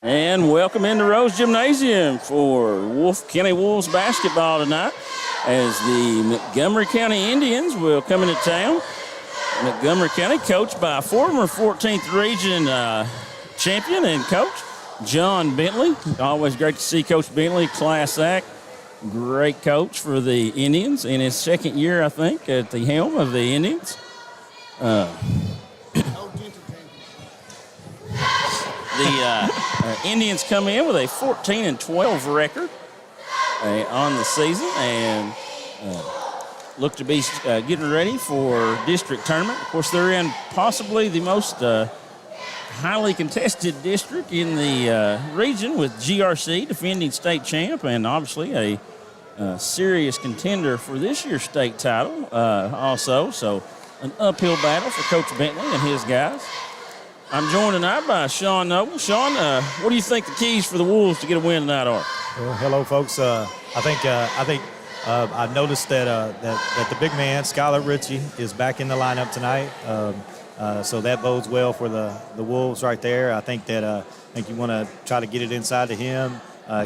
And welcome into Rose Gymnasium for Wolfe County Wolves basketball tonight as the Montgomery County Indians will come into town. Montgomery County coached by former 14th Region champion and coach John Bentley. Always great to see Coach Bentley, class act. Great coach for the Indians in his second year, I think, at the helm of the Indians. The Indians come in with a 14-12 record on the season and look to be getting ready for district tournament. Of course, they're in possibly the most highly contested district in the region with GRC, defending state champ, and obviously a serious contender for this year's state title also. So an uphill battle for Coach Bentley and his guys. I'm joined tonight by Sean Noble. Sean, what do you think the keys for the Wolves to get a win tonight are? Well, hello, folks. I noticed that the big man, Skylar Ritchie, is back in the lineup tonight. So that bodes well for the Wolves right there. I think you want to try to get it inside to him,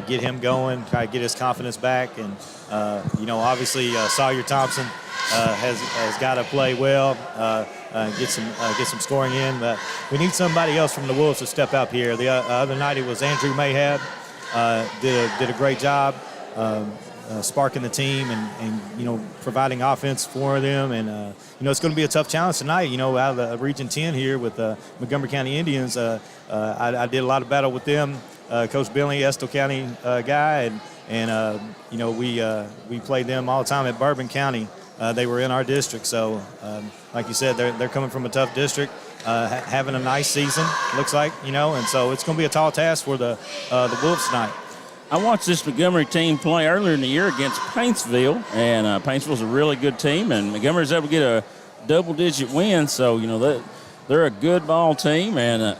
get him going, try to get his confidence back, and obviously Sawyer Thompson has got to play well. Get some scoring in. But we need somebody else from the Wolves to step up here. The other night it was Andrew Mayhab. Did a great job sparking the team and providing offense for them. And it's going to be a tough challenge tonight. Out of the Region 10 here with the Montgomery County Indians. I did a lot of battle with them. Coach Bentley, Estill County guy, and we played them all the time at Bourbon County. They were in our district, so like you said, they're coming from a tough district, having a nice season, looks like, and so it's going to be a tall task for the Wolves tonight. I watched this Montgomery team play earlier in the year against Paintsville, and Paintsville's a really good team, and Montgomery's able to get a double-digit win, so, they're a good ball team, and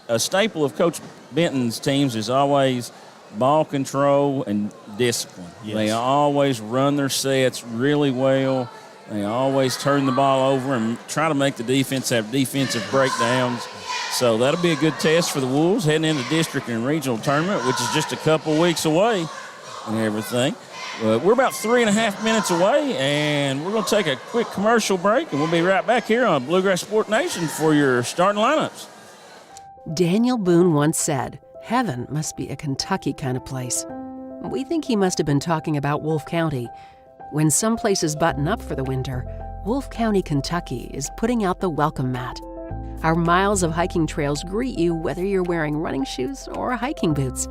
a staple of Coach Benton's teams is always ball control and discipline. Yes. They always run their sets really well. They always turn the ball over and try to make the defense have defensive breakdowns. So that'll be a good test for the Wolves heading into district and regional tournament, which is just a couple weeks away and everything. We're about 3.5 minutes away, and we're going to take a quick commercial break, and we'll be right back here on Bluegrass Sport Nation for your starting lineups. Daniel Boone once said, "Heaven must be a Kentucky kind of place." We think he must have been talking about Wolfe County. When some places button up for the winter, Wolfe County, Kentucky is putting out the welcome mat. Our miles of hiking trails greet you whether you're wearing running shoes or hiking boots.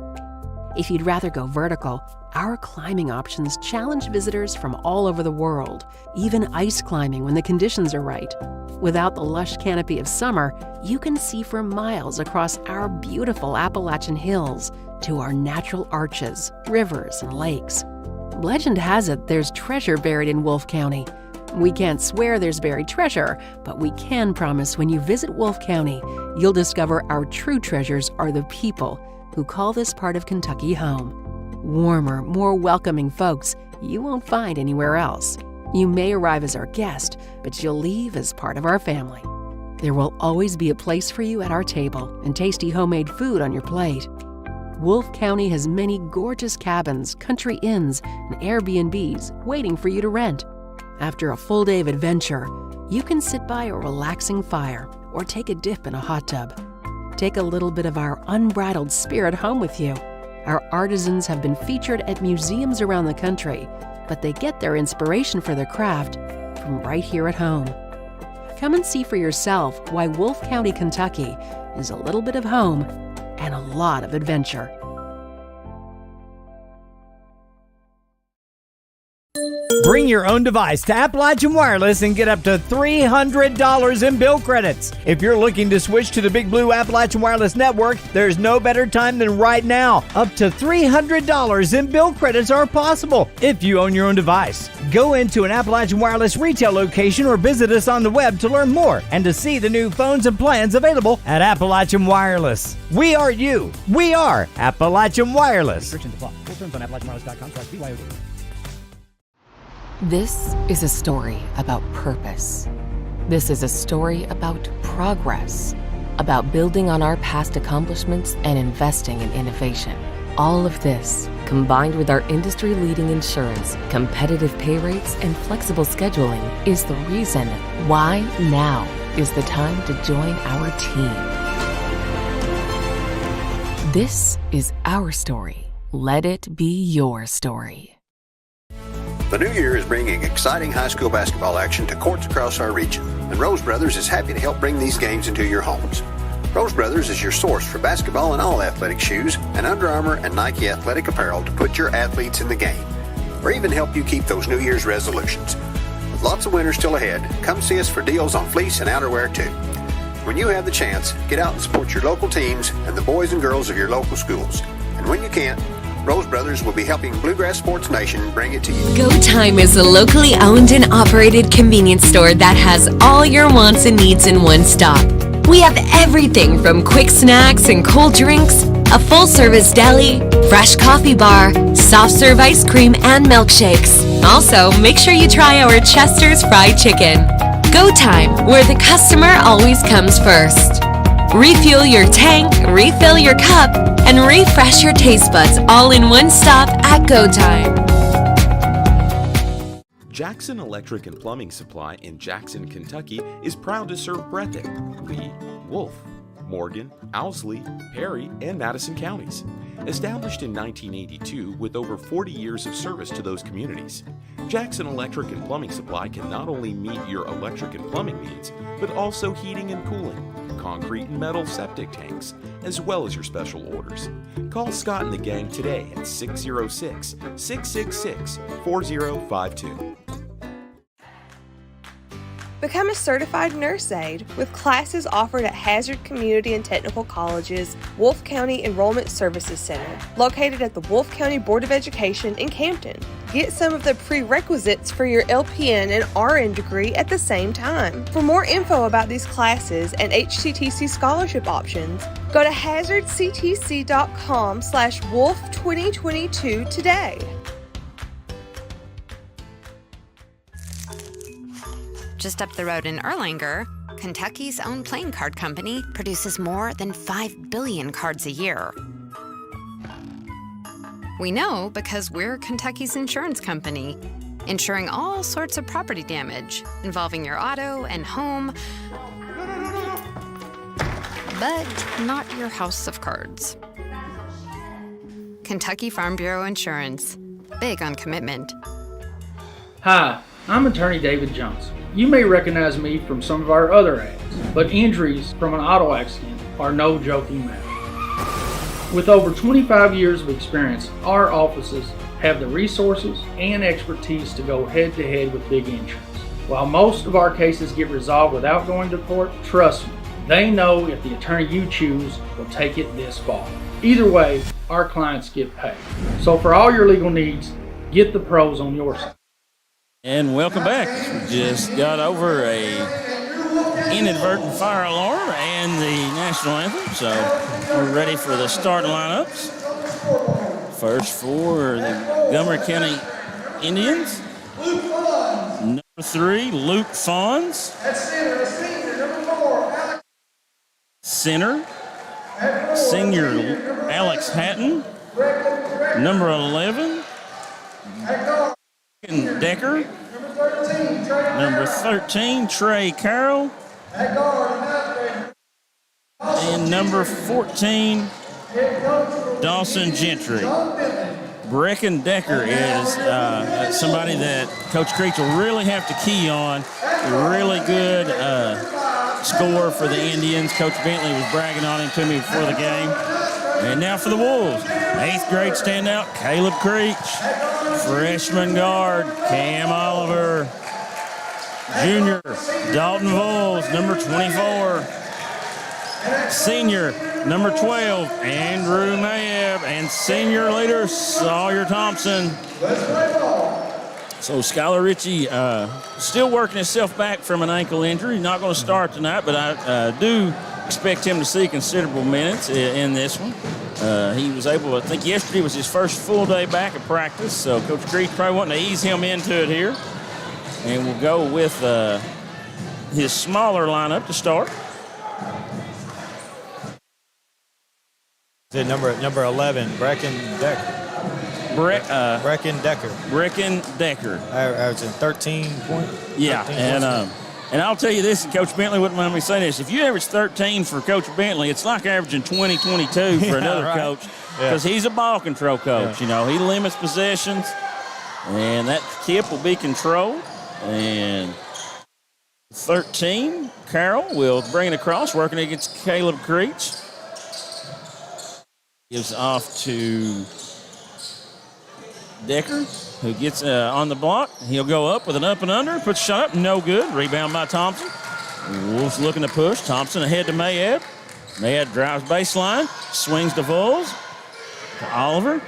If you'd rather go vertical, our climbing options challenge visitors from all over the world, even ice climbing when the conditions are right. Without the lush canopy of summer, you can see for miles across our beautiful Appalachian hills to our natural arches, rivers, and lakes. Legend has it there's treasure buried in Wolfe County. We can't swear there's buried treasure, but we can promise when you visit Wolfe County, you'll discover our true treasures are the people who call this part of Kentucky home. Warmer, more welcoming folks you won't find anywhere else. You may arrive as our guest, but you'll leave as part of our family. There will always be a place for you at our table and tasty homemade food on your plate. Wolfe County has many gorgeous cabins, country inns, and Airbnbs waiting for you to rent. After a full day of adventure, you can sit by a relaxing fire or take a dip in a hot tub. Take a little bit of our unbridled spirit home with you. Our artisans have been featured at museums around the country, but they get their inspiration for their craft from right here at home. Come and see for yourself why Wolfe County, Kentucky is a little bit of home and a lot of adventure. Bring your own device to Appalachian Wireless and get up to $300 in bill credits. If you're looking to switch to the Big Blue Appalachian Wireless Network, there's no better time than right now. Up to $300 in bill credits are possible if you own your own device. Go into an Appalachian Wireless retail location or visit us on the web to learn more and to see the new phones and plans available at Appalachian Wireless. We are you. We are Appalachian Wireless. Full terms on AppalachianWireless.com/BYOD. This is a story about purpose. This is a story about progress. about building on our past accomplishments and investing in innovation. All of this, combined with our industry-leading insurance, competitive pay rates, and flexible scheduling, is the reason why now is the time to join our team. This is our story. Let it be your story. The new year is bringing exciting high school basketball action to courts across our region, and Rose Brothers is happy to help bring these games into your homes. Rose Brothers is your source for basketball and all athletic shoes and Under Armour and Nike athletic apparel to put your athletes in the game, or even help you keep those New Year's resolutions. With lots of winters still ahead, come see us for deals on fleece and outerwear too. When you have the chance, get out and support your local teams and the boys and girls of your local schools. And when you can't, Rose Brothers will be helping Bluegrass Sports Nation bring it to you. Go Time is a locally owned and operated convenience store that has all your wants and needs in one stop. We have everything from quick snacks and cold drinks, a full-service deli, fresh coffee bar, soft-serve ice cream, and milkshakes. Also, make sure you try our Chester's Fried Chicken. Go Time, where the customer always comes first. Refuel your tank, refill your cup, and refresh your taste buds all in one stop at Go Time. Jackson Electric and Plumbing Supply in Jackson, Kentucky is proud to serve Breathitt, Lee, Wolfe, Morgan, Owsley, Perry, and Madison counties. Established in 1982 with over 40 years of service to those communities, Jackson Electric and Plumbing Supply can not only meet your electric and plumbing needs, but also heating and cooling, concrete and metal septic tanks, as well as your special orders. Call Scott and the gang today at 606-666-4052. Become a certified nurse aide with classes offered at Hazard Community and Technical College's Wolfe County Enrollment Services Center, located at the Wolfe County Board of Education in Campton. Get some of the prerequisites for your LPN and RN degree at the same time. For more info about these classes and HCTC scholarship options, go to hazardctc.com/Wolfe2022 today. Just up the road in Erlanger, Kentucky's own playing card company produces more than 5 billion cards a year. We know because we're Kentucky's insurance company, insuring all sorts of property damage involving your auto and home, but not your house of cards. Kentucky Farm Bureau Insurance, big on commitment. Hi, I'm attorney David Johnson. You may recognize me from some of our other ads, but injuries from an auto accident are no joking matter. With over 25 years of experience, our offices have the resources and expertise to go head-to-head with big insurance. While most of our cases get resolved without going to court, trust me, they know if the attorney you choose will take it this far. Either way, our clients get paid. So for all your legal needs, get the pros on your side. And welcome back. We just got over a inadvertent fire alarm and the national anthem, so we're ready for the starting lineups. First for the Montgomery County Indians. Number 3, Luke Fons. Center, senior Alex Hatton. Number 11, Decker. Number 13, Trey Carroll. And number 14, Dawson Gentry. Brecken Decker is somebody that Coach Creech will really have to key on. A really good scorer for the Indians. Coach Bentley was bragging on him to me before the game. And now for the Wolves, 8th grade standout Caleb Creech. Freshman guard Cam Oliver. Junior Dalton Voles, number 24. Senior number 12 Andrew Mayeb, and senior leader Sawyer Thompson. So Skylar Ritchie still working himself back from an ankle injury. Not going to start tonight, but I do expect him to see considerable minutes in this one. He was able, I think yesterday was his first full day back at practice, so Coach Creech probably wanting to ease him into it here. And we'll go with his smaller lineup to start. Number 11, Brecken Decker. Brecken Decker. Brecken Decker. Averaging 13 points. Yeah, 13 and I'll tell you this, and Coach Bentley wouldn't mind me saying this. If you average 13 for Coach Bentley, it's like averaging 20, 22 for another coach because he's a ball control coach. You know, he limits possessions, and that tip will be controlled. And 13, Carroll will bring it across, working against Caleb Creech. Gives off to Decker, who gets on the block. He'll go up with an up and under, puts a shot up, no good. Rebound by Thompson. Wolves looking to push. Thompson ahead to Mayab. Mayab drives baseline, swings to Vols, to Oliver.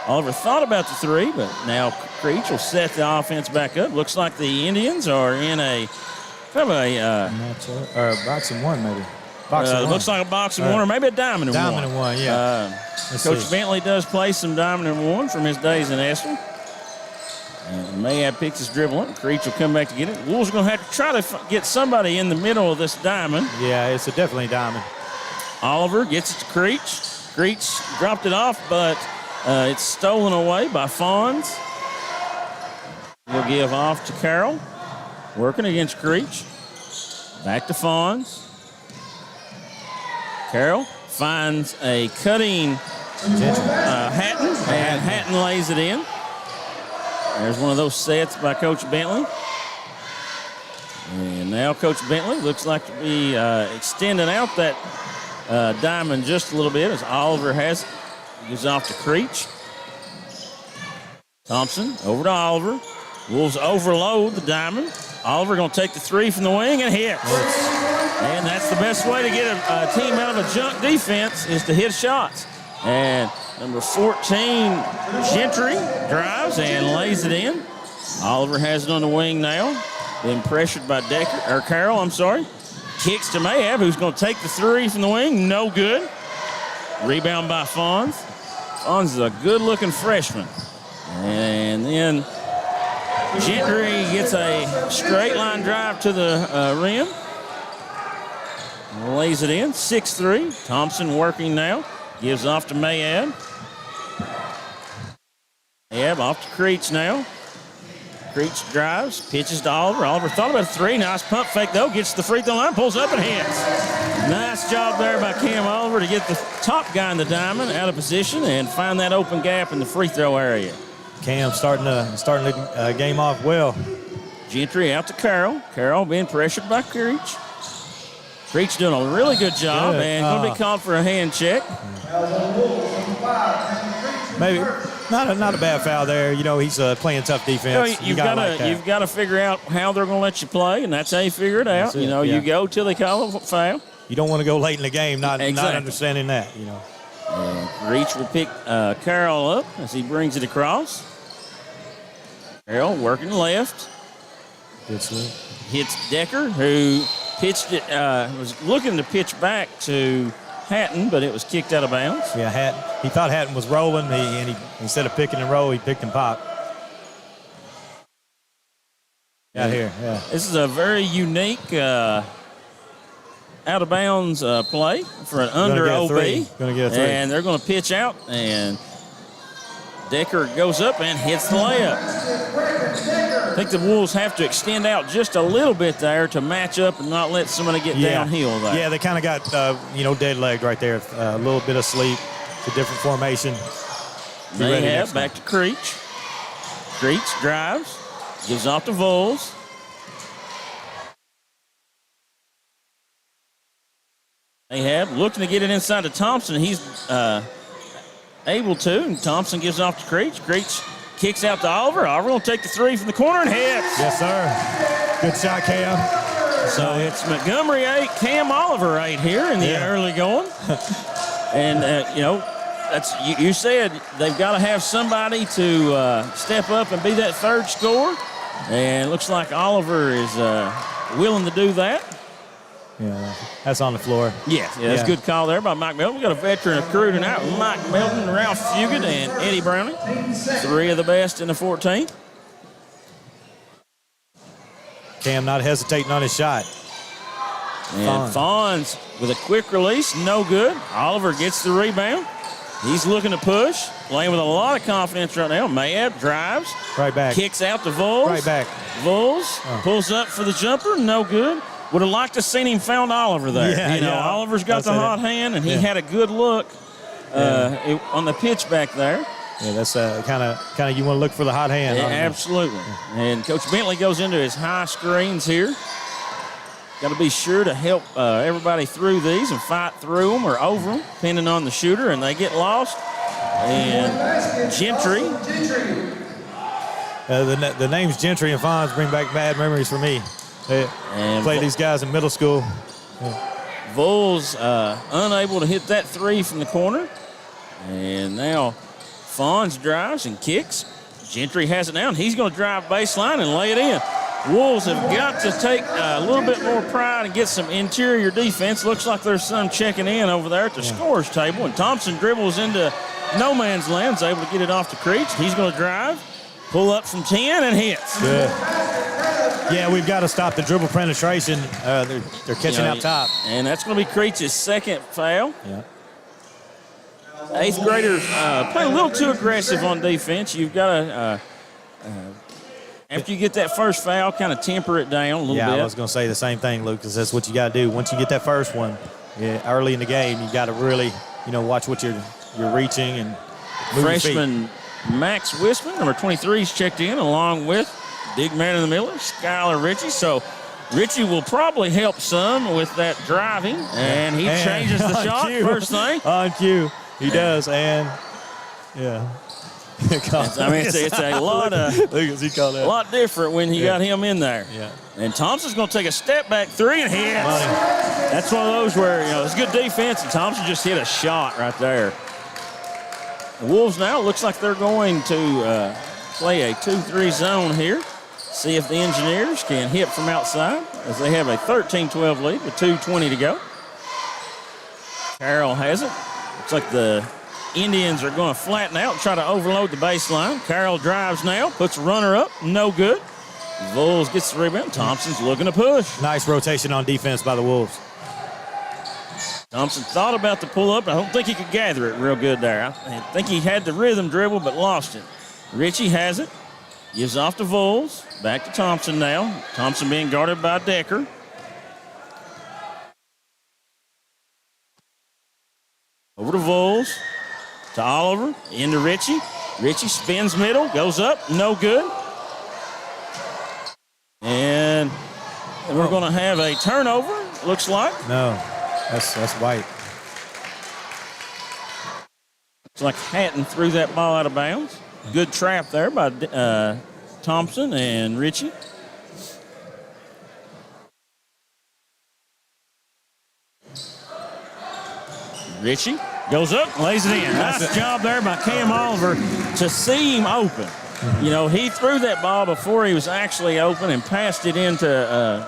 Oliver thought about the three, but now Creech will set the offense back up. Looks like the Indians are in a kind of a matchup, or box and one maybe. Box and one. Looks like a box and one, or maybe a diamond and one. Diamond and one, yeah. Coach Bentley does play some diamond and one from his days in Esther. And Mayab picks his dribble up. Creech will come back to get it. Wolves are going to have to try to get somebody in the middle of this diamond. Yeah, it's definitely a diamond. Oliver gets it to Creech. Creech dropped it off, but it's stolen away by Fawns. We'll give off to Carroll. Working against Creech. Back to Fawns. Carroll finds a cutting Hatton, and Hatton lays it in. There's one of those sets by Coach Bentley. And now Coach Bentley looks like to be extending out that diamond just a little bit as Oliver has it. Gives off to Creech. Thompson over to Oliver. Wolves overload the diamond. Oliver going to take the three from the wing and hits. And that's the best way to get a team out of a junk defense is to hit shots. And number 14, Gentry, drives and lays it in. Oliver has it on the wing now. Been pressured by Carroll, Kicks to Mayab, who's going to take the three from the wing. No good. Rebound by Fawns. Fawns is a good-looking freshman. And then Gentry gets a straight-line drive to the rim. Lays it in, 6-3. Thompson working now. Gives off to Mayab. Mayab off to Creech now. Creech drives, pitches to Oliver. Oliver thought about a three. Nice pump fake, though. Gets to the free throw line, pulls up and hits. Nice job there by Cam Oliver to get the top guy in the diamond out of position and find that open gap in the free throw area. Cam starting the game off well. Gentry out to Carroll. Carroll being pressured by Creech. Creech doing a really good job and going to be called for a hand check. Maybe not a bad foul there. You know, he's playing tough defense. You've got to figure out how they're going to let you play, and that's how you figure it out. You go till they call a foul. You don't want to go late in the game not understanding that. You know. Creech will pick Carroll up as he brings it across. Carroll working left. Hits Decker, who pitched it, was looking to pitch back to Hatton, but it was kicked out of bounds. Yeah, Hatton. He thought Hatton was rolling, and he instead of picking and roll, he picked and pop. Out here, yeah. This is a very unique out of bounds play for an under OB. Going to get a three. And they're going to pitch out, and Decker goes up and hits the layup. I think the Wolves have to extend out just a little bit there to match up and not let somebody get downhill there. Yeah, they kind of got, dead-legged right there. A little bit of sleep. It's a different formation. Mayab back to Creech. Creech drives. Gives off to Vols. Mayab looking to get it inside to Thompson. He's able to, and Thompson gives off to Creech. Creech kicks out to Oliver. Oliver will take the three from the corner and hits. Yes, sir. Good shot, Cam. So it's Montgomery 8, Cam Oliver 8 here in the early going. And, that's you said they've got to have somebody to step up and be that third scorer. And it looks like Oliver is willing to do that. Yeah, that's on the floor. That's a good call there by Mike Melton. We've got a veteran crew tonight. Mike Melton, Ralph Fugit, and Eddie Browning. Three of the best in the 14th. Cam not hesitating on his shot. And Fonz with a quick release, no good. Oliver gets the rebound. He's looking to push, playing with a lot of confidence right now. Mayab drives. Right back. Kicks out to Vols. Right back. Vols pulls up for the jumper, no good. Would have liked to seen him found Oliver there. Yeah, Oliver's got the hot hand, and he had a good look on the pitch back there. Yeah, that's kind of you want to look for the hot hand. Yeah, absolutely. And Coach Bentley goes into his high screens here. Got to be sure to help everybody through these and fight through them or over them, depending on the shooter, and they get lost. And Gentry. The names Gentry and Fonz bring back bad memories for me. And played these guys in middle school. Vols unable to hit that three from the corner. And now Fonz drives and kicks. Gentry has it now, and he's going to drive baseline and lay it in. Wolves have got to take a little bit more pride and get some interior defense. Looks like there's some checking in over there at the scorer's table. And Thompson dribbles into no man's land, is able to get it off to Creech. He's going to drive, pull up from 10, and hits. Good. Yeah, we've got to stop the dribble penetration. They're catching out top. And that's going to be Creech's second foul. Yeah. Eighth graders play a little too aggressive on defense. You've got to, after you get that first foul, kind of temper it down a little bit. Yeah, I was going to say the same thing, Lucas. That's what you got to do. Once you get that first one, early in the game, you got to really, watch what you're reaching and move Freshman Max Wisman, number 23, is checked in, along with big man in the middle, Skylar Ritchie. So Ritchie will probably help some with that driving, and he changes the shot first thing. On cue. He does, and it's a lot lot different when you got him in there. Yeah. And Thompson's going to take a step back three and hits. That's one of those where it's good defense, and Thompson just hit a shot right there. The Wolves now looks like they're going to play a 2-3 zone here. See if the Engineers can hit from outside as they have a 13-12 lead with 2:20 to go. Carroll has it. Looks like the Indians are going to flatten out and try to overload the baseline. Carroll drives now, puts a runner up, no good. Vols gets the rebound. Thompson's looking to push. Nice rotation on defense by the Wolves. Thompson thought about the pull-up. I don't think he could gather it real good there. I think he had the rhythm dribble but lost it. Ritchie has it. Gives off to Vols. Back to Thompson now. Thompson being guarded by Decker. Over to Vols. To Oliver. Into Ritchie. Ritchie spins middle. Goes up. No good. And we're going to have a turnover, looks like. No, that's White. Looks like Hatton threw that ball out of bounds. Good trap there by Thompson and Ritchie. Ritchie goes up, lays it in. Nice job there by Cam Oliver to see him open. He threw that ball before he was actually open and passed it into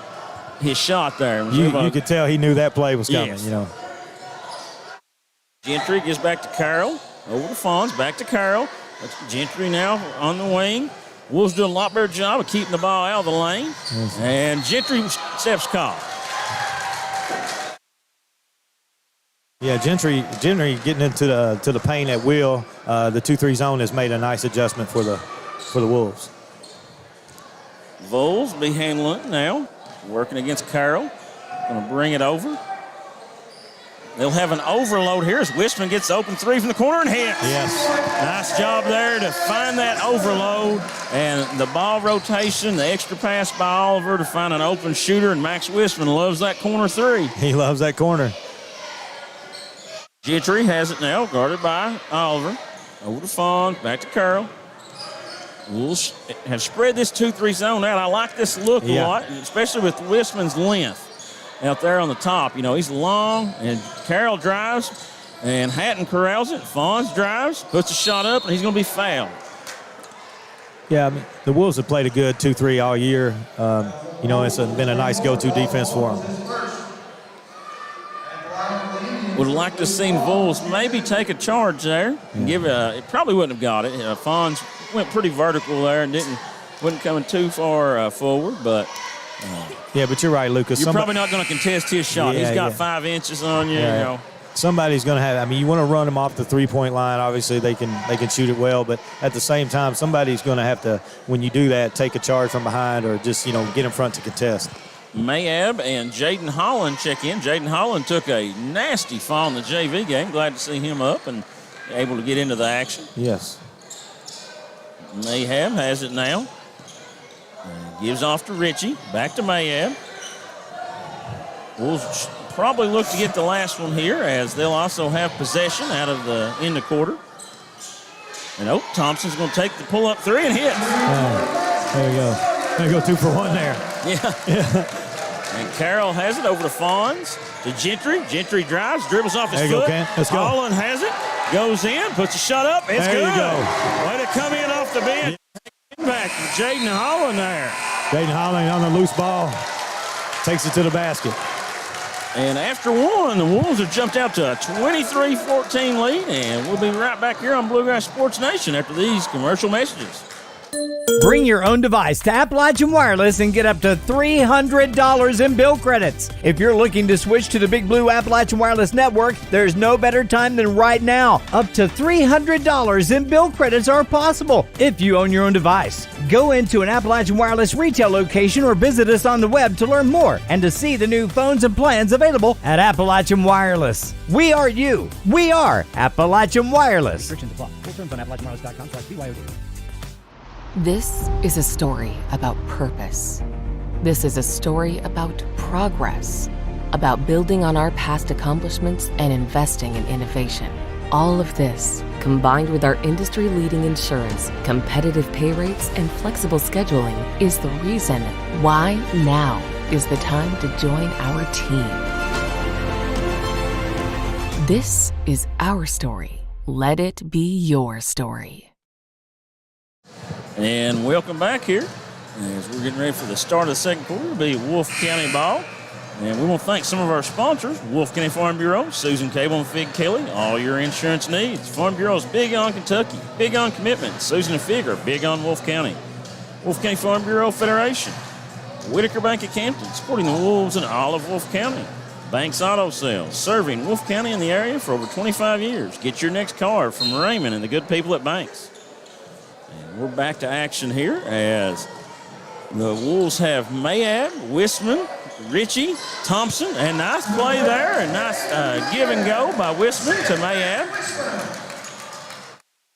his shot there. You could tell he knew that play was coming, Yes. Gentry gets back to Carroll. Over to Fonz, back to Carroll. That's Gentry now on the wing. Wolves do a lot better job of keeping the ball out of the lane. Yes. And Gentry steps caught. Yeah, Gentry getting into the paint at will. The 2-3 zone has made a nice adjustment for the Wolves. Vols be handling now, working against Carroll. Going to bring it over. They'll have an overload here as Wisman gets open three from the corner and hits. Yes. Nice job there to find that overload and the ball rotation, the extra pass by Oliver to find an open shooter, and Max Wisman loves that corner three. He loves that corner. Gentry has it now, guarded by Oliver. Over to Fonz, back to Carroll. Wolves have spread this 2-3 zone out. I like this look a lot, especially with Wisman's length out there on the top. He's long, and Carroll drives, and Hatton corrals it. Fonz drives, puts a shot up, and he's going to be fouled. Yeah, the Wolves have played a good 2-3 all year. It's been a nice go-to defense for them. Would like to see Vols maybe take a charge there and give it probably wouldn't have got it. Fonz went pretty vertical there and wasn't coming too far forward, but Yeah, but you're right, Lucas. You're probably not going to contest his shot. Yeah, He's got yeah. 5 inches on you. Yeah. You know. Somebody's going to have. I mean, you want to run them off the 3-point line. Obviously, they can shoot it well, but at the same time, somebody's going to have to, when you do that, take a charge from behind or just get in front to contest. Mayab and Jaden Holland check in. Jaden Holland took a nasty fall in the JV game. Glad to see him up and able to get into the action. Yes. Mayab has it now. Gives off to Richie. Back to Mayab. Wolves probably look to get the last one here, as they'll also have possession out of the in the quarter. And Thompson's going to take the pull-up 3 and hit. There you go. There you go, 2 for 1 there. Yeah. And Carroll has it over to Fawns, to Gentry. Gentry drives, dribbles off his foot. Let's go. Holland has it, goes in, puts a shot up. It's there good. You go. Way to come in off the bench. Back to Jaden Holland there. Jaden Holland on the loose ball. Takes it to the basket. And after one, the Wolves have jumped out to a 23-14 lead. And we'll be right back here on Bluegrass Sports Nation after these commercial messages. Bring your own device to Appalachian Wireless and get up to $300 in bill credits. If you're looking to switch to the Big Blue Appalachian Wireless Network, there's no better time than right now. Up to $300 in bill credits are possible if you own your own device. Go into an Appalachian Wireless retail location or visit us on the web to learn more and to see the new phones and plans available at Appalachian Wireless. We are you. We are Appalachian Wireless. Restrictions apply. Full terms on AppalachianWireless.com/BYOD. This is a story about purpose. This is a story about progress, about building on our past accomplishments and investing in innovation. All of this, combined with our industry-leading insurance, competitive pay rates, and flexible scheduling, is the reason why now is the time to join our team. This is our story. Let it be your story. And welcome back here as we're getting ready for the start of the second quarter. It'll be Wolfe County ball. And we want to thank some of our sponsors, Wolfe County Farm Bureau, Susan Cable and Fig Kelly, all your insurance needs. Farm Bureau is big on Kentucky, big on commitment. Susan and Fig are big on Wolfe County. Wolfe County Farm Bureau Federation, Whitaker Bank of Campton, supporting the Wolves in all of Wolfe County. Banks Auto Sales, serving Wolfe County and the area for over 25 years. Get your next car from Raymond and the good people at Banks. And we're back to action here as the Wolves have Mayab, Wisman, Richie, Thompson, and nice play there, and nice give and go by Wisman to Mayab.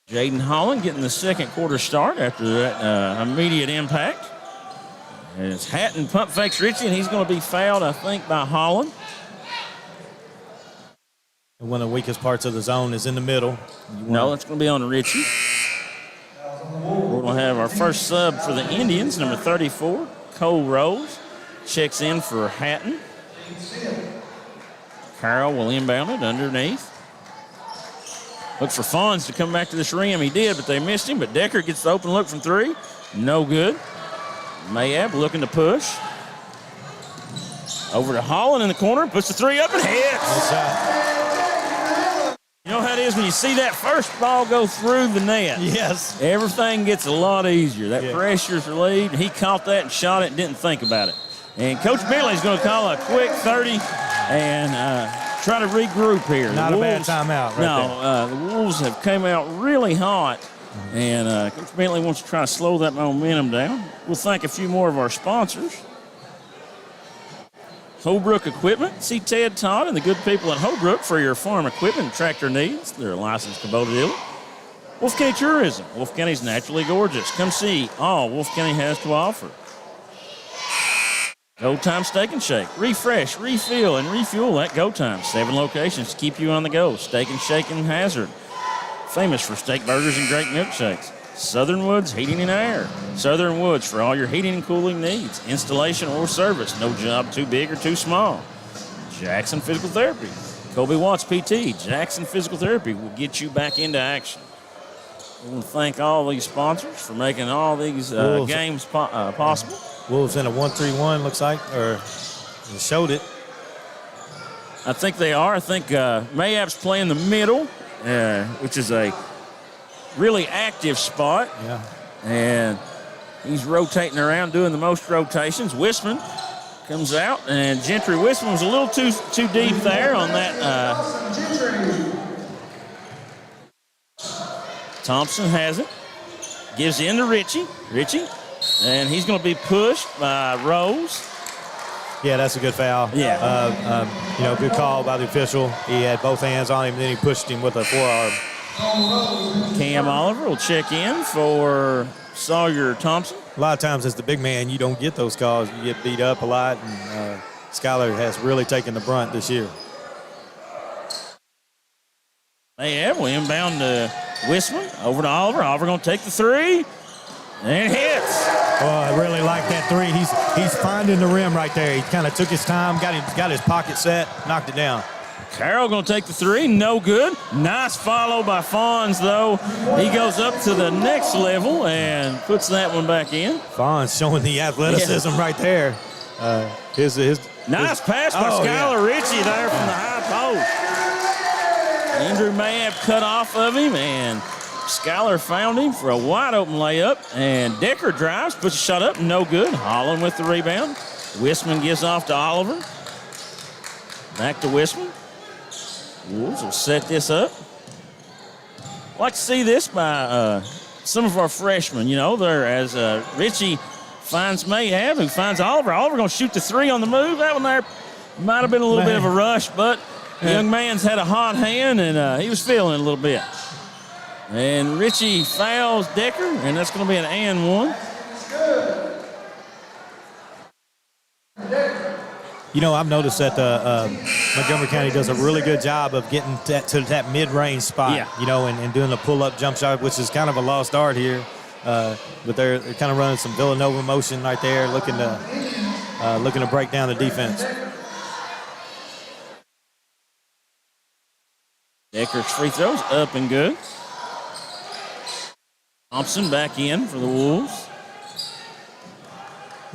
Jaden Holland getting the second quarter start after that immediate impact. As Hatton pump fakes Richie, and he's going to be fouled, I think, by Holland. One of the weakest parts of the zone is in the middle. No, it's going to be on Richie. We're going to have our first sub for the Indians, number 34, Cole Rose. Checks in for Hatton. Carroll will inbound it underneath. Look for Fawns to come back to this rim. He did, but they missed him. But Decker gets the open look from 3. No good. Mayab looking to push. Over to Holland in the corner. Puts the 3 up and hits. You know how it is when you see that first ball go through the net. Yes. Everything gets a lot easier. That pressure's relieved. He caught that and shot it and didn't think about it. And Coach Bentley's going to call a quick 30 and try to regroup here. Not a bad timeout right there. The Wolves have come out really hot, and Coach Bentley wants to try to slow that momentum down. We'll thank a few more of our sponsors. Holbrook Equipment. See Ted Todd and the good people at Holbrook for your farm equipment and tractor needs. They're a licensed Kubota dealer. Wolfe County Tourism. Wolfe County's naturally gorgeous. Come see all Wolfe County has to offer. Go Time Steak and Shake. Refresh, refill, and refuel at Go Time. 7 locations to keep you on the go. Steak and Shake in Hazard. Famous for steak burgers and great milkshakes. Southern Woods Heating and Air. Southern Woods for all your heating and cooling needs. Installation or service. No job too big or too small. Jackson Physical Therapy. Kobe Watts PT. Jackson Physical Therapy will get you back into action. We want to thank all these sponsors for making all these games possible. Wolves in a 1-3-1, looks like, or showed it. I think they are. I think Mayap's playing the middle, which is a really active spot. Yeah. And He's rotating around, doing the most rotations. Wisman comes out, and Gentry Wisman was a little too deep there on that. Thompson has it. Gives in to Richie. And he's going to be pushed by Rose. Yeah, that's a good foul. Yeah. Good call by the official. He had both hands on him, and then he pushed him with a forearm. Cam Oliver will check in for Sawyer Thompson. A lot of times as the big man, you don't get those calls. You get beat up a lot, and Skylar has really taken the brunt this year. We inbound to Wisman, over to Oliver. Oliver going to take the three, and hits. Oh, I really like that three. He's finding the rim right there. He kind of took his time, got his pocket set, knocked it down. Carroll going to take the three, no good. Nice follow by Fawns, though. He goes up to the next level and puts that one back in. Fawns showing the athleticism right there. Nice pass by Skylar Ritchie there from the high post. Andrew Mayab cut off of him, and Skylar found him for a wide-open layup. And Decker drives, puts a shot up, no good. Holland with the rebound. Wisman gives off to Oliver. Back to Wisman. Wolves will set this up. I'd like to see this by some of our freshmen. There as Richie finds Mayab, who finds Oliver. Oliver going to shoot the three on the move. That one there might have been a little bit of a rush, but the young man's had a hot hand, and he was feeling it a little bit. And Richie fouls Decker, and that's going to be an and one. I've noticed that Montgomery County does a really good job of getting to that mid-range spot, and doing the pull-up jump shot, which is kind of a lost art here. But they're kind of running some Villanova motion right there, looking to break down the defense. Decker's free throws up and good. Thompson back in for the Wolves.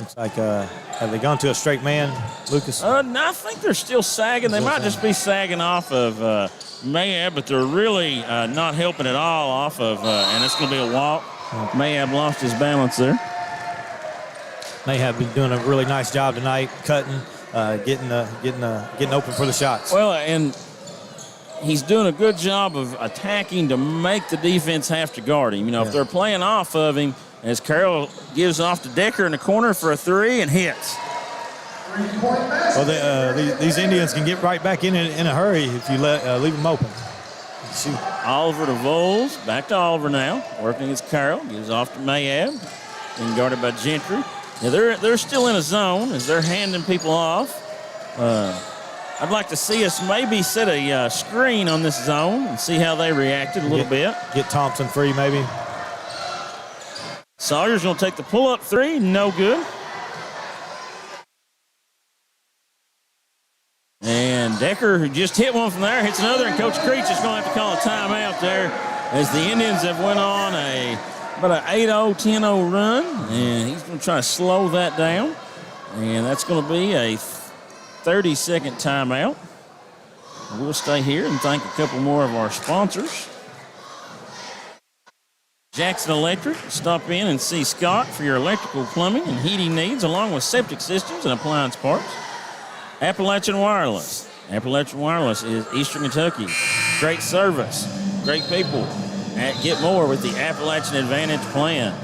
Looks like, have they gone to a straight man, Lucas? No, I think they're still sagging. They might just be sagging off of Mayab, but they're really not helping at all off of, and it's going to be a walk. Mayab lost his balance there. They have been doing a really nice job tonight, cutting, getting open for the shots. Well, and he's doing a good job of attacking to make the defense have to guard him. If they're playing off of him, as Carroll gives off to Decker in the corner for a three and hits. Well, these Indians can get right back in a hurry if you leave them open. Shoot. Oliver to Voles. Back to Oliver now. Working against Carroll. Gives off to Mayab. Being guarded by Gentry. Now they're still in a zone as they're handing people off. I'd like to see us maybe set a screen on this zone and see how they reacted a little bit. Get Thompson free maybe. Sawyer's going to take the pull-up three. No good. And Decker, who just hit one from there, hits another, and Coach Creech is going to have to call a timeout there as the Indians have went on about an 8-0, 10-0 run, and he's going to try to slow that down. And that's going to be a 30-second timeout. We'll stay here and thank a couple more of our sponsors. Jackson Electric, stop in and see Scott for your electrical, plumbing, and heating needs, along with septic systems and appliance parts. Appalachian Wireless. Appalachian Wireless is Eastern Kentucky. Great service, great people. Get more with the Appalachian Advantage plan.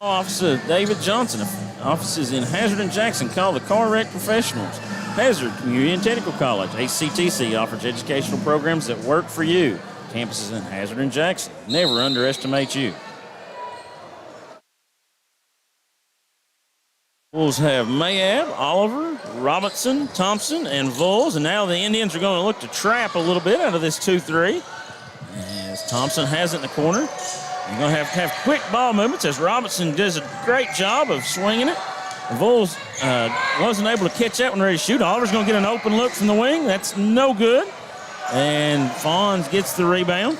Office of David Johnson. Offices in Hazard and Jackson. Call the Car Wreck Professionals. Hazard Community and Technical College. HCTC offers educational programs that work for you. Campuses in Hazard and Jackson. Never underestimate you. Wolves have Mayab, Oliver, Robinson, Thompson, and Voles. And now the Indians are going to look to trap a little bit out of this 2-3. As Thompson has it in the corner. You're going to have quick ball movements as Robinson does a great job of swinging it. Voles wasn't able to catch that one ready to shoot. Oliver's going to get an open look from the wing. That's no good. And Fawns gets the rebound.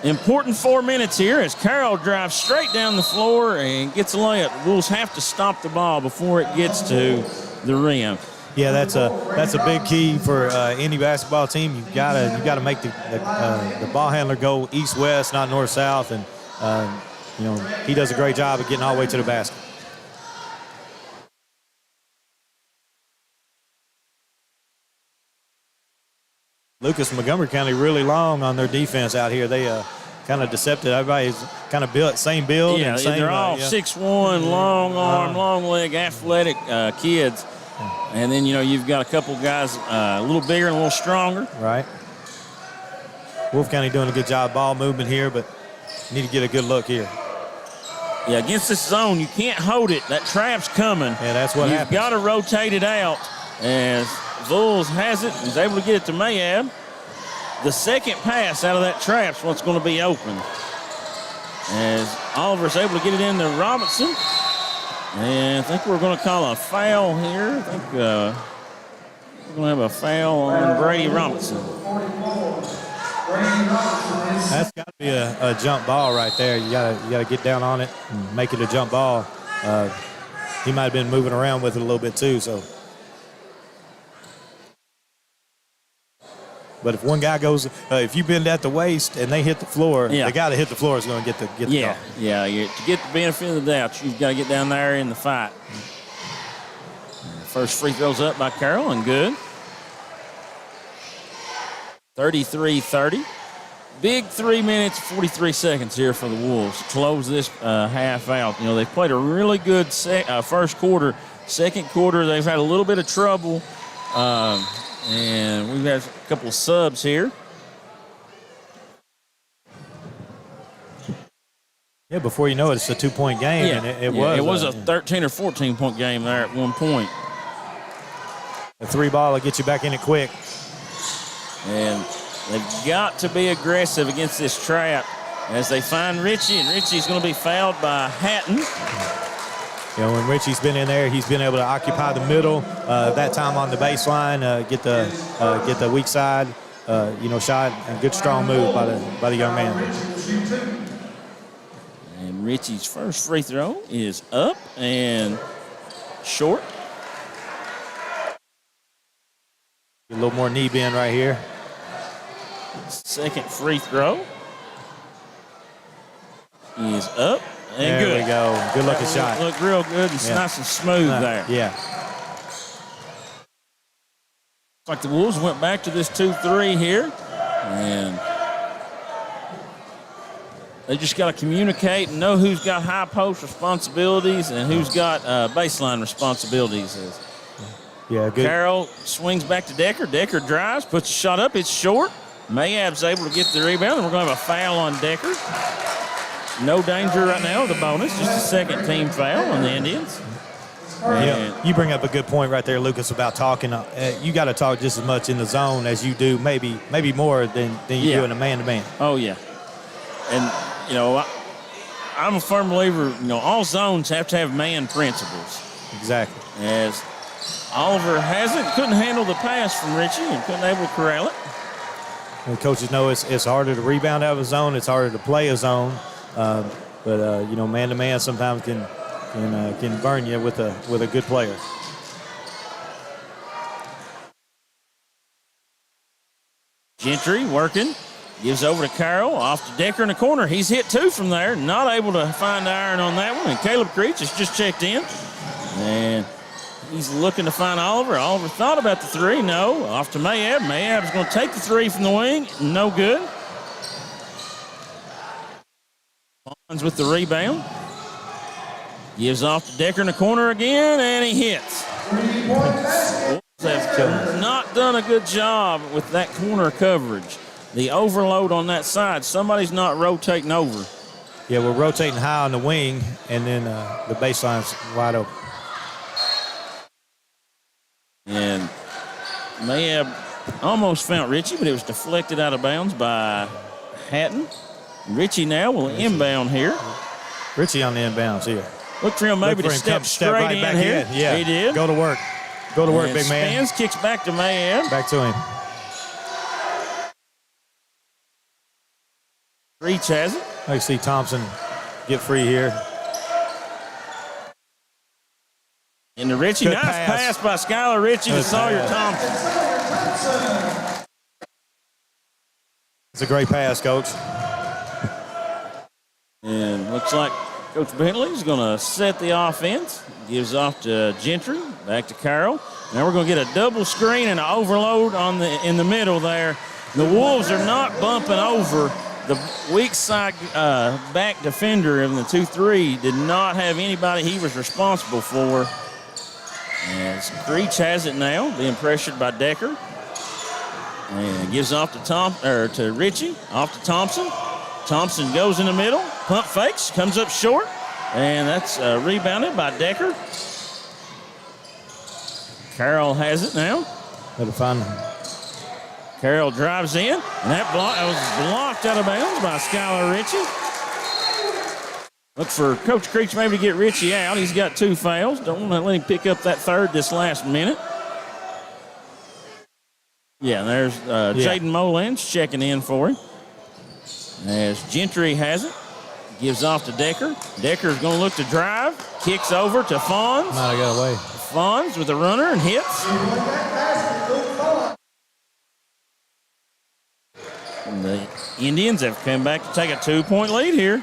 Important 4 minutes here as Carroll drives straight down the floor and gets a layup. The Wolves have to stop the ball before it gets to the rim. Yeah, that's a big key for any basketball team. You gotta make the ball handler go east-west, not north-south, and he does a great job of getting all the way to the basket. Lucas Montgomery County really long on their defense out here. They kind of deceptive. Everybody's kind of built, same build. Yeah, and same, they're all 6'1", long arm, long leg, athletic kids. And then, you've got a couple guys a little bigger and a little stronger. Right. Wolfe County doing a good job ball movement here, but need to get a good look here. Yeah, against this zone, you can't hold it. That trap's coming. Yeah, that's what happens. You've got to rotate it out as Vulls has it and is able to get it to Mayab. The second pass out of that trap's what's going to be open. As Oliver's able to get it into Robinson. And I think we're going to call a foul here. I think we're going to have a foul on Brady Robinson. That's got to be a jump ball right there. You gotta get down on it and make it a jump ball. He might have been moving around with it a little bit too. So, but if one guy goes, if you bend at the waist and they hit the floor, the guy that hit the floor is going to get the call. Yeah. To get the benefit of the doubt, you've got to get down there in the fight. First free throw's up by Carroll and good. 33-30. Big 3 minutes, 43 seconds here for the Wolves to close this half out. They've played a really good first quarter. Second quarter, they've had a little bit of trouble. And we've had a couple of subs here. Yeah, before you know it, it's a 2-point game. Yeah, and it was a 13 or 14-point game there at one point. A 3-ball will get you back in it quick. And they've got to be aggressive against this trap as they find Richie, and Richie's going to be fouled by Hatton. When Richie's been in there, he's been able to occupy the middle. That time on the baseline, get the weak side, shot, and good strong move by the young man. And Richie's first free throw is up and short. A little more knee bend right here. Second free throw is up and there good. There we go. Good looking shot. Look real good and nice and smooth there. Yeah. Looks like the Wolves went back to this 2-3 here, and they just got to communicate and know who's got high post responsibilities and who's got baseline responsibilities. Yeah, good. Carroll swings back to Decker. Decker drives, puts a shot up. It's short. Mayab's able to get the rebound, and we're going to have a foul on Decker. No danger right now with the bonus, just a second team foul on the Indians. Yeah, you bring up a good point right there, Lucas, about talking. You got to talk just as much in the zone as you do, maybe more than you do in a man-to-man. Oh, yeah. And, I'm a firm believer, all zones have to have man principles. Exactly. As Oliver couldn't handle the pass from Richie and couldn't able to corral it. And coaches know it's harder to rebound out of a zone. It's harder to play a zone. But man-to-man sometimes can burn you with a good player. Gentry working. Gives over to Carroll. Off to Decker in the corner. He's hit two from there. Not able to find iron on that one. And Caleb Creech has just checked in. And he's looking to find Oliver. Oliver thought about the three. No. Off to Mayab. Mayab's going to take the three from the wing. No good. Bonds with the rebound. Gives off to Decker in the corner again, and he hits. Wolves have not done a good job with that corner coverage. The overload on that side, somebody's not rotating over. Yeah, we're rotating high on the wing, and then the baseline's wide open. And Mayab almost found Richie, but it was deflected out of bounds by Hatton. Richie now will inbound here. Richie on the inbounds here. Look for him maybe to step right in here. Yeah, he did. Go to work. Go to work, and big man. Spins, kicks back to Mayab. Back to him. Reach has it. I see Thompson get free here. Into Ritchie. Good Nice pass by Skylar Ritchie to Sawyer Thompson. It's a great pass, Coach. And looks like Coach Bentley's going to set the offense. Gives off to Gentry, back to Carroll. Now we're going to get a double screen and an overload in the middle there. The Wolves are not bumping over. The weak side back defender in the 2-3 did not have anybody he was responsible for. As Creech has it now, being pressured by Decker. And gives off to Ritchie, off to Thompson. Thompson goes in the middle, pump fakes, comes up short, and that's rebounded by Decker. Carroll has it now. That'll find Carroll drives in, and that was blocked out of bounds by Skylar Ritchie. Look for Coach Creech maybe to get Ritchie out. He's got 2 fouls. Don't want to let him pick up that third this last minute. Yeah, there's Jaden Molins checking in for him. As Gentry has it, gives off to Decker. Decker's going to look to drive, kicks over to Fawns. Might have got away. Fawns with the runner and hits. And the Indians have come back to take a 2-point lead here.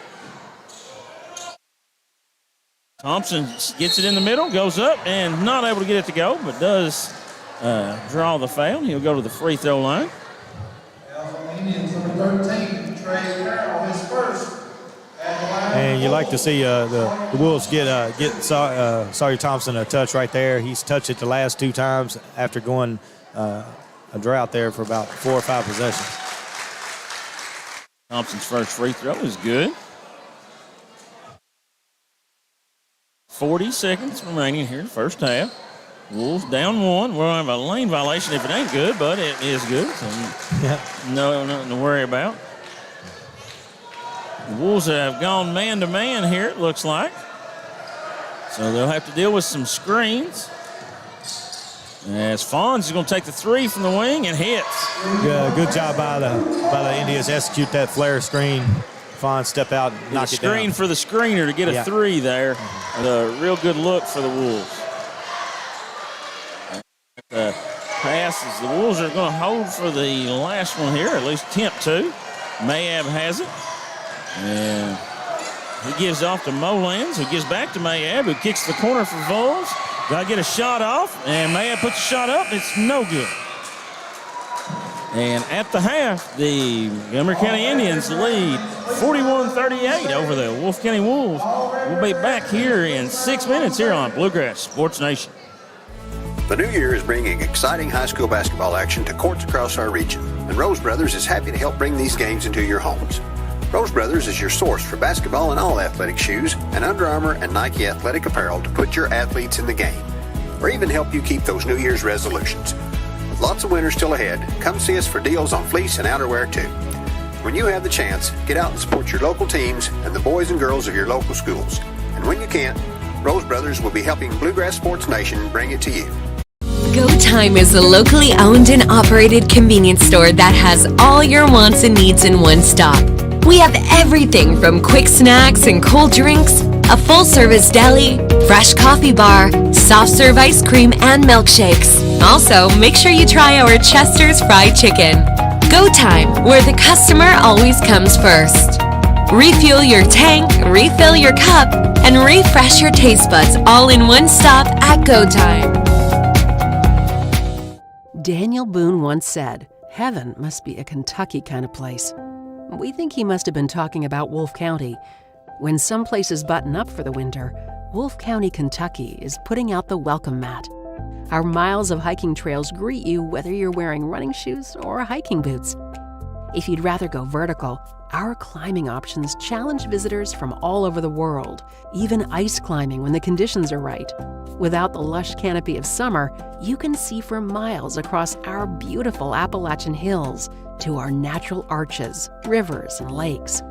Thompson gets it in the middle, goes up, and not able to get it to go, but does draw the foul. He'll go to the free throw line. Indians number 13, Trey Carroll, his first. And you like to see the Wolves get Sawyer Thompson a touch right there. He's touched it the last 2 times after going a drought there for about 4 or 5 possessions. Thompson's first free throw is good. 40 seconds remaining here in the first half. Wolves down 1. We'll have a lane violation if it ain't good, but it is good. So nothing to worry about. The Wolves have gone man-to-man here, it looks like. So they'll have to deal with some screens. As Fawns is going to take the 3 from the wing and hits. Good job by the Indians execute that flare screen. Fawns step out and knock it down. Screen for the screener to get a 3 there. A real good look for the Wolves. The passes, the Wolves are going to hold for the last one here, at least attempt to. Mayab has it. And he gives off to Molans, who gives back to Mayab, who kicks the corner for Vols. Got to get a shot off, and Mayab puts a shot up. It's no good. And at the half, the Montgomery County Indians lead 41-38 over the Wolfe County Wolves. We'll be back here in 6 minutes here on Bluegrass Sports Nation. The new year is bringing exciting high school basketball action to courts across our region, and Rose Brothers is happy to help bring these games into your homes. Rose Brothers is your source for basketball and all athletic shoes and Under Armour and Nike athletic apparel to put your athletes in the game, or even help you keep those New Year's resolutions. With lots of winters still ahead, come see us for deals on fleece and outerwear too. When you have the chance, get out and support your local teams and the boys and girls of your local schools. And when you can't, Rose Brothers will be helping Bluegrass Sports Nation bring it to you. Go Time is a locally owned and operated convenience store that has all your wants and needs in one stop. We have everything from quick snacks and cold drinks, a full-service deli, fresh coffee bar, soft-serve ice cream, and milkshakes. Also, make sure you try our Chester's Fried Chicken. Go Time, where the customer always comes first. Refuel your tank, refill your cup, and refresh your taste buds all in one stop at Go Time. Daniel Boone once said, "Heaven must be a Kentucky kind of place." We think he must have been talking about Wolfe County. When some places button up for the winter, Wolfe County, Kentucky is putting out the welcome mat. Our miles of hiking trails greet you whether you're wearing running shoes or hiking boots. If you'd rather go vertical, our climbing options challenge visitors from all over the world, even ice climbing when the conditions are right. Without the lush canopy of summer, you can see for miles across our beautiful Appalachian hills to our natural arches, rivers, and lakes.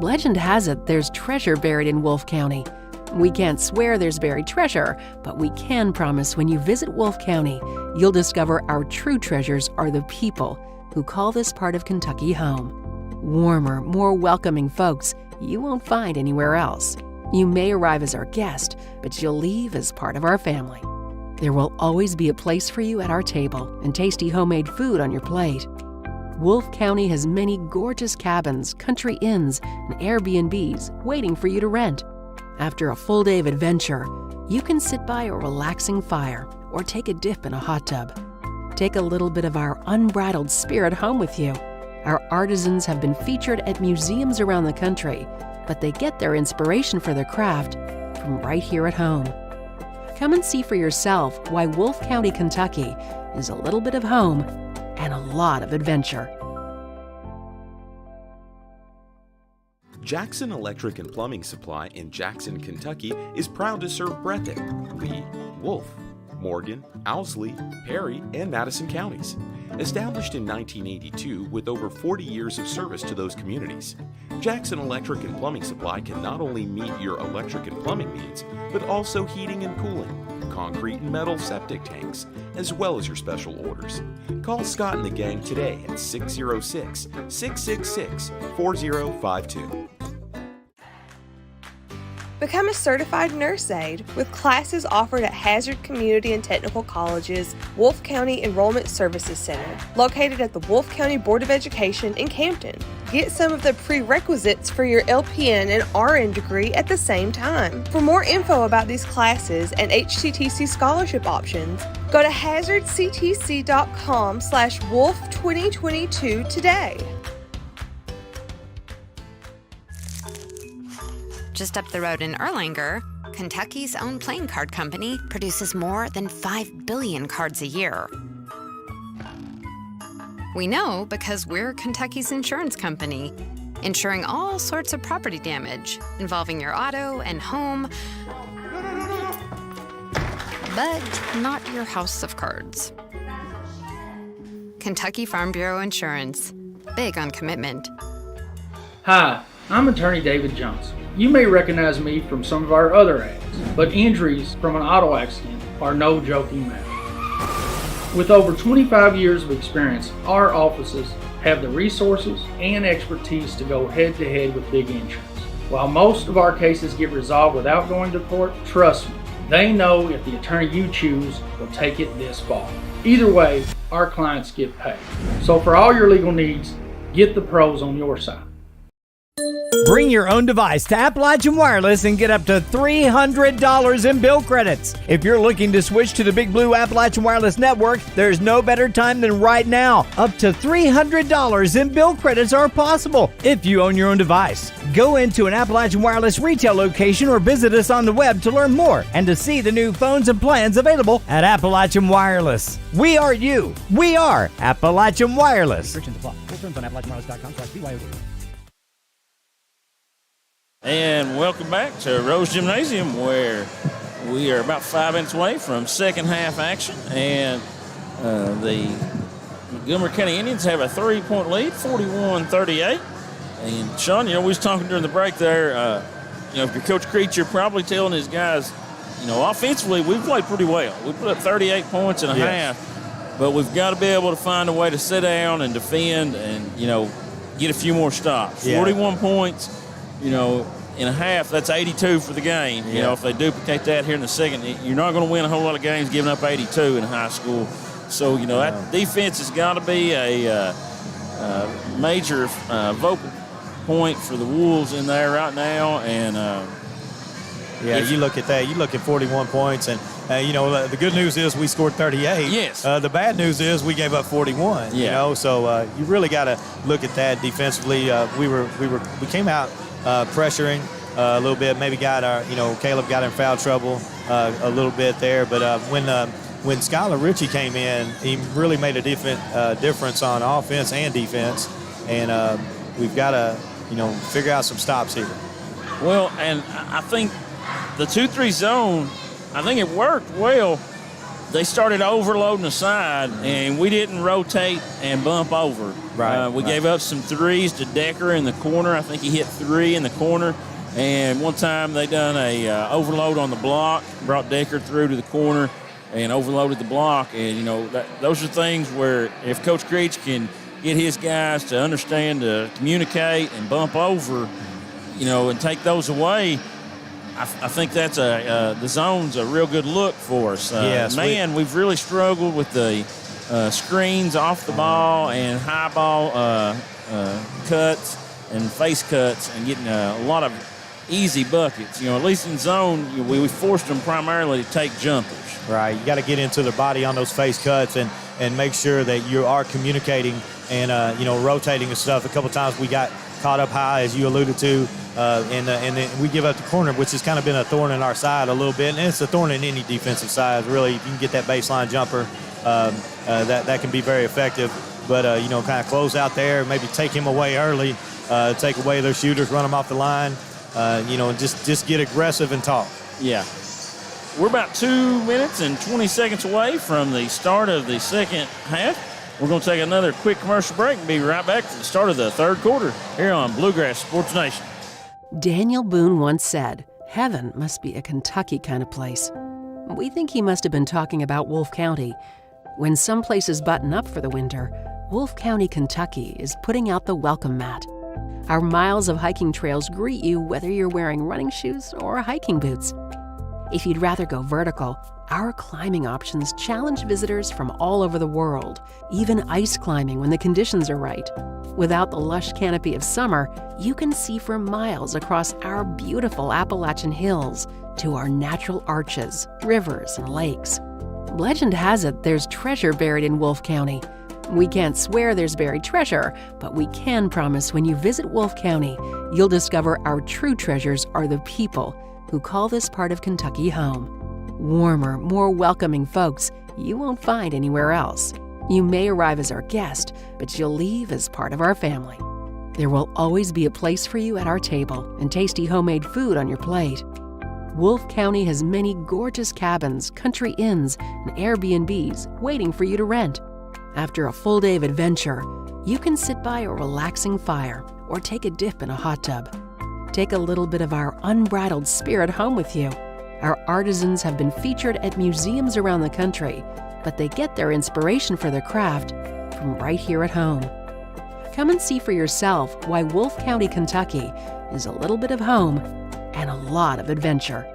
Legend has it there's treasure buried in Wolfe County. We can't swear there's buried treasure, but we can promise when you visit Wolfe County, you'll discover our true treasures are the people who call this part of Kentucky home. warmer, more welcoming folks you won't find anywhere else. You may arrive as our guest, but you'll leave as part of our family. There will always be a place for you at our table and tasty homemade food on your plate. Wolfe County has many gorgeous cabins, country inns, and Airbnbs waiting for you to rent. After a full day of adventure, you can sit by a relaxing fire or take a dip in a hot tub. Take a little bit of our unbridled spirit home with you. Our artisans have been featured at museums around the country, but they get their inspiration for their craft from right here at home. Come and see for yourself why Wolfe County, Kentucky is a little bit of home and a lot of adventure. Jackson Electric and Plumbing Supply in Jackson, Kentucky is proud to serve Breathitt, Lee, Wolfe, Morgan, Owsley, Perry, and Madison counties. Established in 1982 with over 40 years of service to those communities, Jackson Electric and Plumbing Supply can not only meet your electric and plumbing needs, but also heating and cooling, concrete and metal septic tanks, as well as your special orders. Call Scott and the gang today at 606-666-4052. Become a certified nurse aide with classes offered at Hazard Community and Technical College's Wolfe County Enrollment Services Center, located at the Wolfe County Board of Education in Campton. Get some of the prerequisites for your LPN and RN degree at the same time. For more info about these classes and HCTC scholarship options, go to hazardctc.com/wolf2022 today. Just up the road in Erlanger, Kentucky's own playing card company produces more than 5 billion cards a year. We know because we're Kentucky's insurance company, insuring all sorts of property damage involving your auto and home, but not your house of cards. Kentucky Farm Bureau Insurance, big on commitment. Hi, I'm attorney David Johnson. You may recognize me from some of our other ads, but injuries from an auto accident are no joking matter. With over 25 years of experience, our offices have the resources and expertise to go head-to-head with big insurance. While most of our cases get resolved without going to court, trust me, they know if the attorney you choose will take it this far. Either way, our clients get paid. So for all your legal needs, get the pros on your side. Bring your own device to Appalachian Wireless and get up to $300 in bill credits. If you're looking to switch to the Big Blue Appalachian Wireless Network, there's no better time than right now. Up to $300 in bill credits are possible if you own your own device. Go into an Appalachian Wireless retail location or visit us on the web to learn more and to see the new phones and plans available at Appalachian Wireless. We are you. We are Appalachian Wireless. Restrictions apply. Full terms on AppalachianWireless.com/BYOD. And welcome back to Rose Gymnasium, where we are about 5 minutes away from second half action. And the Montgomery County Indians have a 3-point lead, 41-38. And Sean, we was talking during the break there, if you're Coach Creech, you're probably telling his guys, offensively, we played pretty well. We put up 38 points and a half, but we've got to be able to find a way to sit down and defend and, get a few more stops. 41 points, in a half, that's 82 for the game. If they duplicate that here in the second, you're not going to win a whole lot of games giving up 82 in high school. So, that defense has got to be a major vocal point for the Wolves in there right now. And, you look at that. You look at 41 points, and, the good news is we scored 38. Yes. The bad news is we gave up 41, So you really got to look at that defensively. We came out pressuring a little bit, maybe got Caleb got in foul trouble a little bit there. But when Skylar Ritchie came in, he really made a difference on offense and defense. And we've got to, figure out some stops here. Well, and I think the 2-3 zone, I think it worked well. They started overloading the side, and we didn't rotate and bump over. We gave up some threes to Decker in the corner. I think he hit 3 in the corner. And one time they done a overload on the block, brought Decker through to the corner and overloaded the block. And, those are things where if Coach Creech can get his guys to understand to communicate and bump over, and take those away, I think that's the zone's a real good look for us. Yes, we've really struggled with the screens off the ball and high ball cuts and face cuts and getting a lot of easy buckets. At least in zone, we forced them primarily to take jumpers. Right. You got to get into the body on those face cuts and make sure that you are communicating and, rotating and stuff. A couple times we got caught up high, as you alluded to, and then we give up the corner, which has kind of been a thorn in our side a little bit. And it's a thorn in any defensive side, really. If you can get that baseline jumper, that can be very effective. But, kind of close out there, maybe take him away early, take away their shooters, run them off the line, and just get aggressive and talk. Yeah. We're about 2 minutes and 20 seconds away from the start of the second half. We're going to take another quick commercial break and be right back to the start of the third quarter here on Bluegrass Sports Nation. Daniel Boone once said, "Heaven must be a Kentucky kind of place." We think he must have been talking about Wolfe County. When some places button up for the winter, Wolfe County, Kentucky is putting out the welcome mat. Our miles of hiking trails greet you whether you're wearing running shoes or hiking boots. If you'd rather go vertical, our climbing options challenge visitors from all over the world, even ice climbing when the conditions are right. Without the lush canopy of summer, you can see for miles across our beautiful Appalachian hills to our natural arches, rivers, and lakes. Legend has it there's treasure buried in Wolfe County. We can't swear there's buried treasure, but we can promise when you visit Wolfe County, you'll discover our true treasures are the people who call this part of Kentucky home. Warmer, more welcoming folks you won't find anywhere else. You may arrive as our guest, but you'll leave as part of our family. There will always be a place for you at our table and tasty homemade food on your plate. Wolfe County has many gorgeous cabins, country inns, and Airbnbs waiting for you to rent. After a full day of adventure, you can sit by a relaxing fire or take a dip in a hot tub. Take a little bit of our unbridled spirit home with you. Our artisans have been featured at museums around the country, but they get their inspiration for their craft from right here at home. Come and see for yourself why Wolfe County, Kentucky is a little bit of home and a lot of adventure.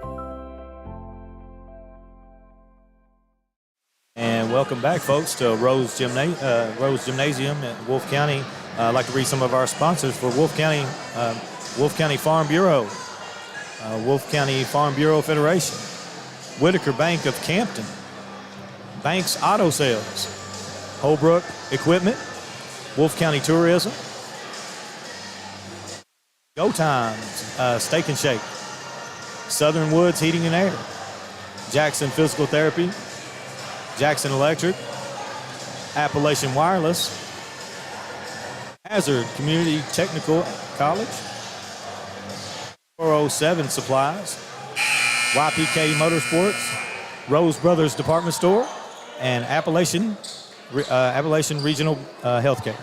And welcome back, folks, to Rose Gymnasium in Wolfe County. I'd like to read some of our sponsors for Wolfe County Farm Bureau, Wolfe County Farm Bureau Federation, Whitaker Bank of Campton, Banks Auto Sales, Holbrook Equipment, Wolfe County Tourism, Go Times Steak and Shake, Southern Woods Heating and Air, Jackson Physical Therapy, Jackson Electric, Appalachian Wireless, Hazard Community Technical College, 407 Supplies, YPK Motorsports, Rose Brothers Department Store, and Appalachian Regional Healthcare.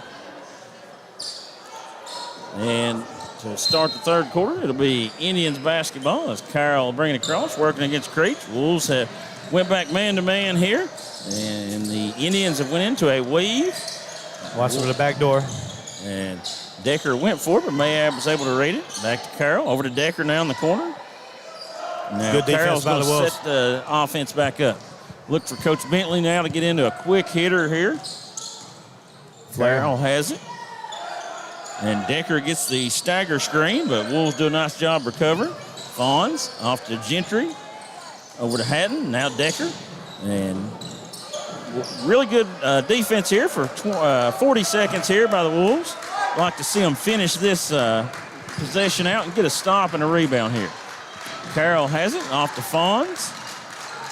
And to start the third quarter, it'll be Indians basketball as Carroll bringing across, working against Creech. Wolves have went back man-to-man here, and the Indians have went into a weave. Watch for the back door. And Decker went for it, but Mayab was able to read it. Back to Carroll. Over to Decker now in the corner. Now good defense Carroll's by going the to Wolves. set the offense back up. Look for Coach Bentley now to get into a quick hitter here. Carroll has it. And Decker gets the stagger screen, but Wolves do a nice job recovering. Fawns off to Gentry. Over to Hatton. Now Decker. And really good defense here for 40 seconds here by the Wolves. I'd like to see them finish this possession out and get a stop and a rebound here. Carroll has it off to Fawns.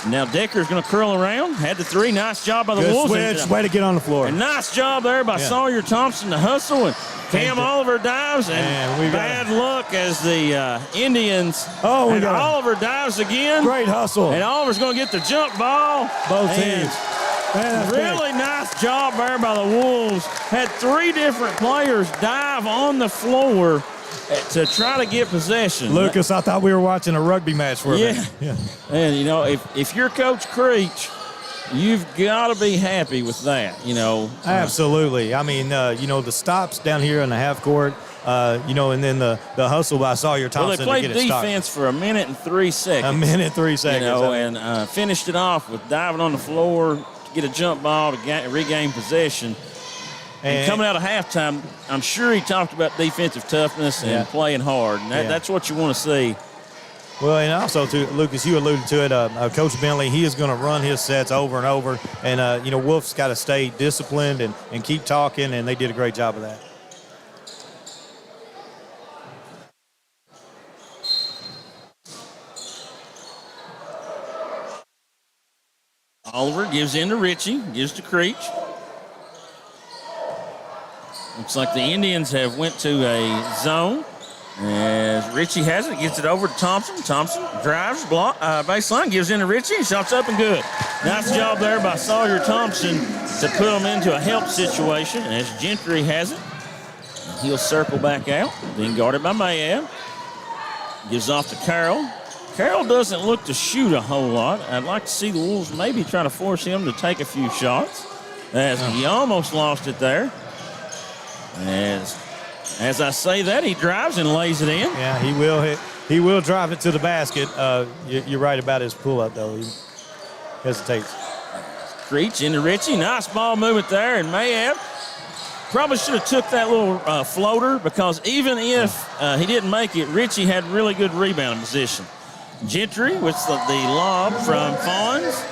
Now Decker's going to curl around. Had the three. Nice job by the Good Wolves. switch. Way to get on the floor. And nice job there by Sawyer Thompson to hustle. And Cam Oliver dives. And bad luck as the Indians. And Oliver dives again. Great hustle. And Oliver's going to get the jump ball. Both teams. Really nice job there by the Wolves. Had three different players dive on the floor to try to get possession. Lucas, I thought we were watching a rugby match for a minute. Yeah. And, you know, if you're Coach Creech, you've got to be happy with that, you know. Absolutely. I mean, the stops down here in the half court, and then the hustle by Sawyer Thompson. Well, they played to get it defense for 1 minute and 3 seconds. 1 minute, 3 seconds. And finished it off with diving on the floor to get a jump ball to regain possession. And coming out of halftime, I'm sure he talked about defensive toughness and playing hard. And that's what you want to see. Well, and also, too, Lucas, you alluded to it, Coach Bentley, he is going to run his sets over and over. And, Wolfe's got to stay disciplined and keep talking, and they did a great job of that. Oliver gives in to Ritchie, gives to Creech. Looks like the Indians have went to a zone. As Ritchie has it, gets it over to Thompson. Thompson drives, baseline, gives in to Ritchie, shots up and good. Nice job there by Sawyer Thompson to put him into a help situation. As Gentry has it, he'll circle back out, then guarded by Mayab. Gives off to Carroll. Carroll doesn't look to shoot a whole lot. I'd like to see the Wolves maybe try to force him to take a few shots, as he almost lost it there. As I say that, he drives and lays it in. Yeah, he will. He will drive it to the basket. You're right about his pull-up, though. He hesitates. Creech into Ritchie. Nice ball movement there, and Mayab probably should have took that little floater, because even if he didn't make it, Ritchie had really good rebounding position. Gentry with the lob from Fawns.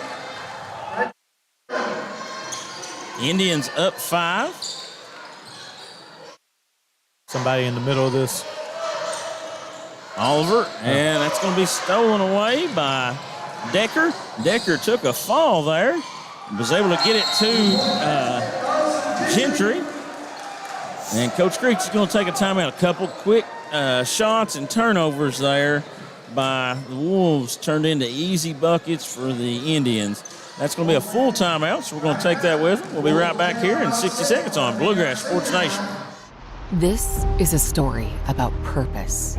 Indians up 5. Somebody in the middle of this. Oliver, and that's going to be stolen away by Decker. Decker took a fall there, was able to get it to Gentry. And Coach Creech is going to take a timeout. A couple quick shots and turnovers there by the Wolves turned into easy buckets for the Indians. That's going to be a full timeout, so we're going to take that with them. We'll be right back here in 60 seconds on Bluegrass Sports Nation. This is a story about purpose.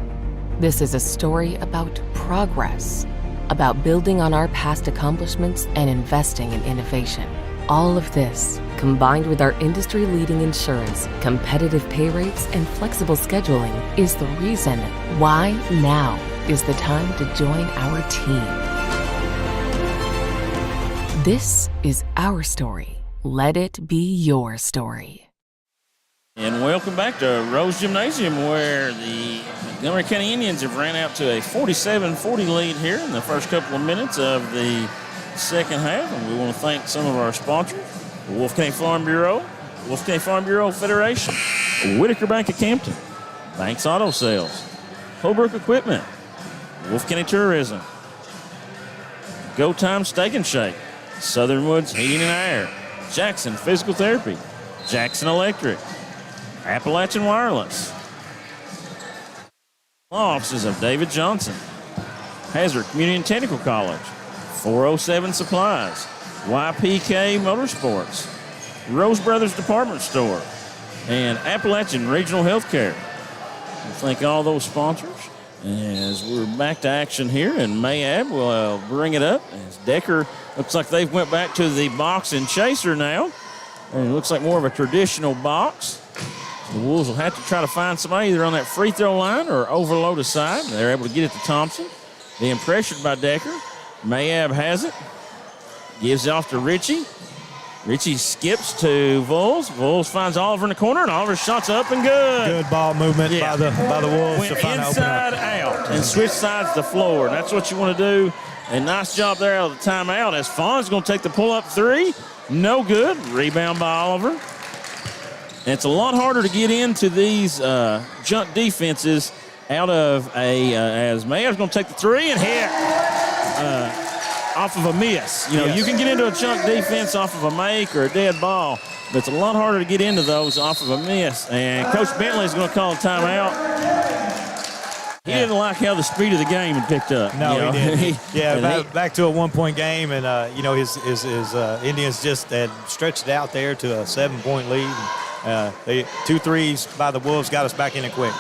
This is a story about progress, about building on our past accomplishments and investing in innovation. All of this, combined with our industry-leading insurance, competitive pay rates, and flexible scheduling, is the reason why now is the time to join our team. This is our story. Let it be your story. And welcome back to Rose Gymnasium, where the Montgomery County Indians have ran out to a 47-40 lead here in the first couple of minutes of the second half. And we want to thank some of our sponsors: the Wolfe County Farm Bureau, Wolfe County Farm Bureau Federation, Whitaker Bank of Campton, Banks Auto Sales, Holbrook Equipment, Wolfe County Tourism, Go Time Steak and Shake, Southern Woods Heating and Air, Jackson Physical Therapy, Jackson Electric, Appalachian Wireless, law offices of David Johnson, Hazard Community and Technical College, 407 Supplies, YPK Motorsports, Rose Brothers Department Store, and Appalachian Regional Healthcare. We thank all those sponsors. As we're back to action here, and Mayab will bring it up as Decker looks like they've went back to the box and chaser now. And it looks like more of a traditional box. The Wolves will have to try to find somebody either on that free throw line or overload aside. They're able to get it to Thompson. Being pressured by Decker. Mayab has it. Gives it off to Ritchie. Ritchie skips to Vols. Vols finds Oliver in the corner, and Oliver shots up and good. Good ball movement by the Wolves. Went to find inside out and switch sides to the floor. And that's what you want to do. And nice job there out of the timeout, as Fawn's going to take the pull-up three. No good. Rebound by Oliver. And it's a lot harder to get into these junk defenses out of as Mayer's going to take the three and hit off of a miss. You know, you can get into a junk defense off of a make or a dead ball, but it's a lot harder to get into those off of a miss. And Coach Bentley is going to call a timeout. He didn't like how the speed of the game had picked up. No, he didn't. Back to a one-point game, and his Indians just had stretched it out there to a 7-point lead. 2 threes by the Wolves got us back in it quick.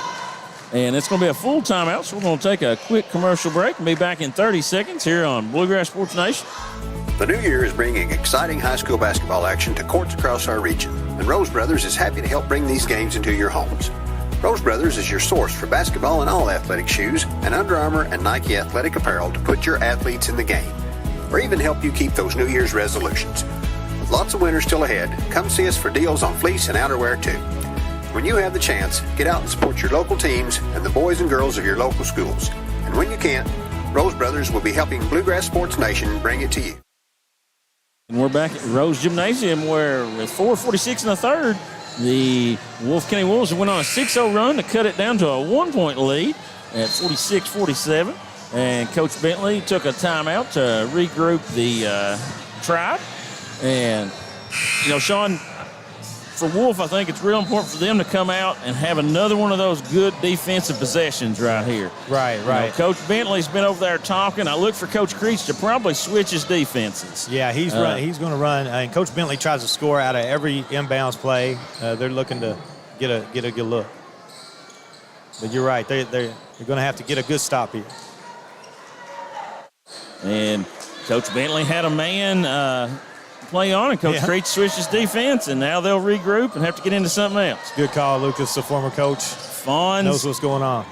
And it's going to be a full timeout, so we're going to take a quick commercial break and be back in 30 seconds here on Bluegrass Sports Nation. The new year is bringing exciting high school basketball action to courts across our region, and Rose Brothers is happy to help bring these games into your homes. Rose Brothers is your source for basketball and all athletic shoes and Under Armour and Nike athletic apparel to put your athletes in the game, or even help you keep those New Year's resolutions. With lots of winters still ahead, come see us for deals on fleece and outerwear too. When you have the chance, get out and support your local teams and the boys and girls of your local schools. And when you can't, Rose Brothers will be helping Bluegrass Sports Nation bring it to you. And we're back at Rose Gymnasium where with 4:46 in the third, the Wolfe County Wolves went on a 6-0 run to cut it down to a 1-point lead at 46-47. And Coach Bentley took a timeout to regroup the tribe. And, you know, Sean, for Wolfe, I think it's real important for them to come out and have another one of those good defensive possessions right here. Right. You know, Coach Bentley's been over there talking. I look for Coach Creech to probably switch his defenses. Yeah, he's going to run. And Coach Bentley tries to score out of every inbounds play. They're looking to get a good look. But you're right. They're going to have to get a good stop here. And Coach Bentley had a man play on, and Coach Creech switched his defense, and now they'll regroup and have to get into something else. Good call, Lucas, the former coach. Fonz knows what's going on.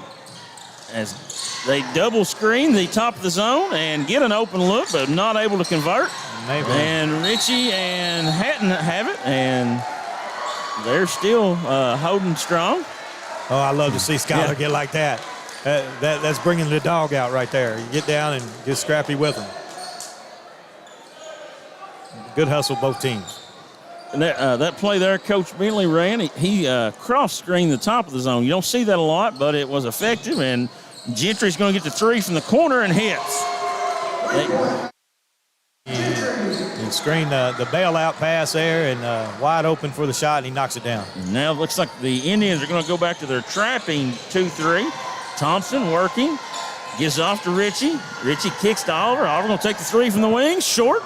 As they double screen the top of the zone and get an open look, but not able to convert. Maybe. And Richie and Hatton have it, and they're still holding strong. Oh, I love to see Skylar get like that. That's bringing the dog out right there. You get down and get scrappy with them. Good hustle, both teams. And that play there, Coach Bentley ran. He cross-screened the top of the zone. You don't see that a lot, but it was effective. And Gentry's going to get the three from the corner and hits. He screened the bailout pass there and wide open for the shot, and he knocks it down. And now it looks like the Indians are going to go back to their trapping 2-3. Thompson working. Gives off to Richie. Richie kicks to Oliver. Oliver going to take the three from the wing. Short.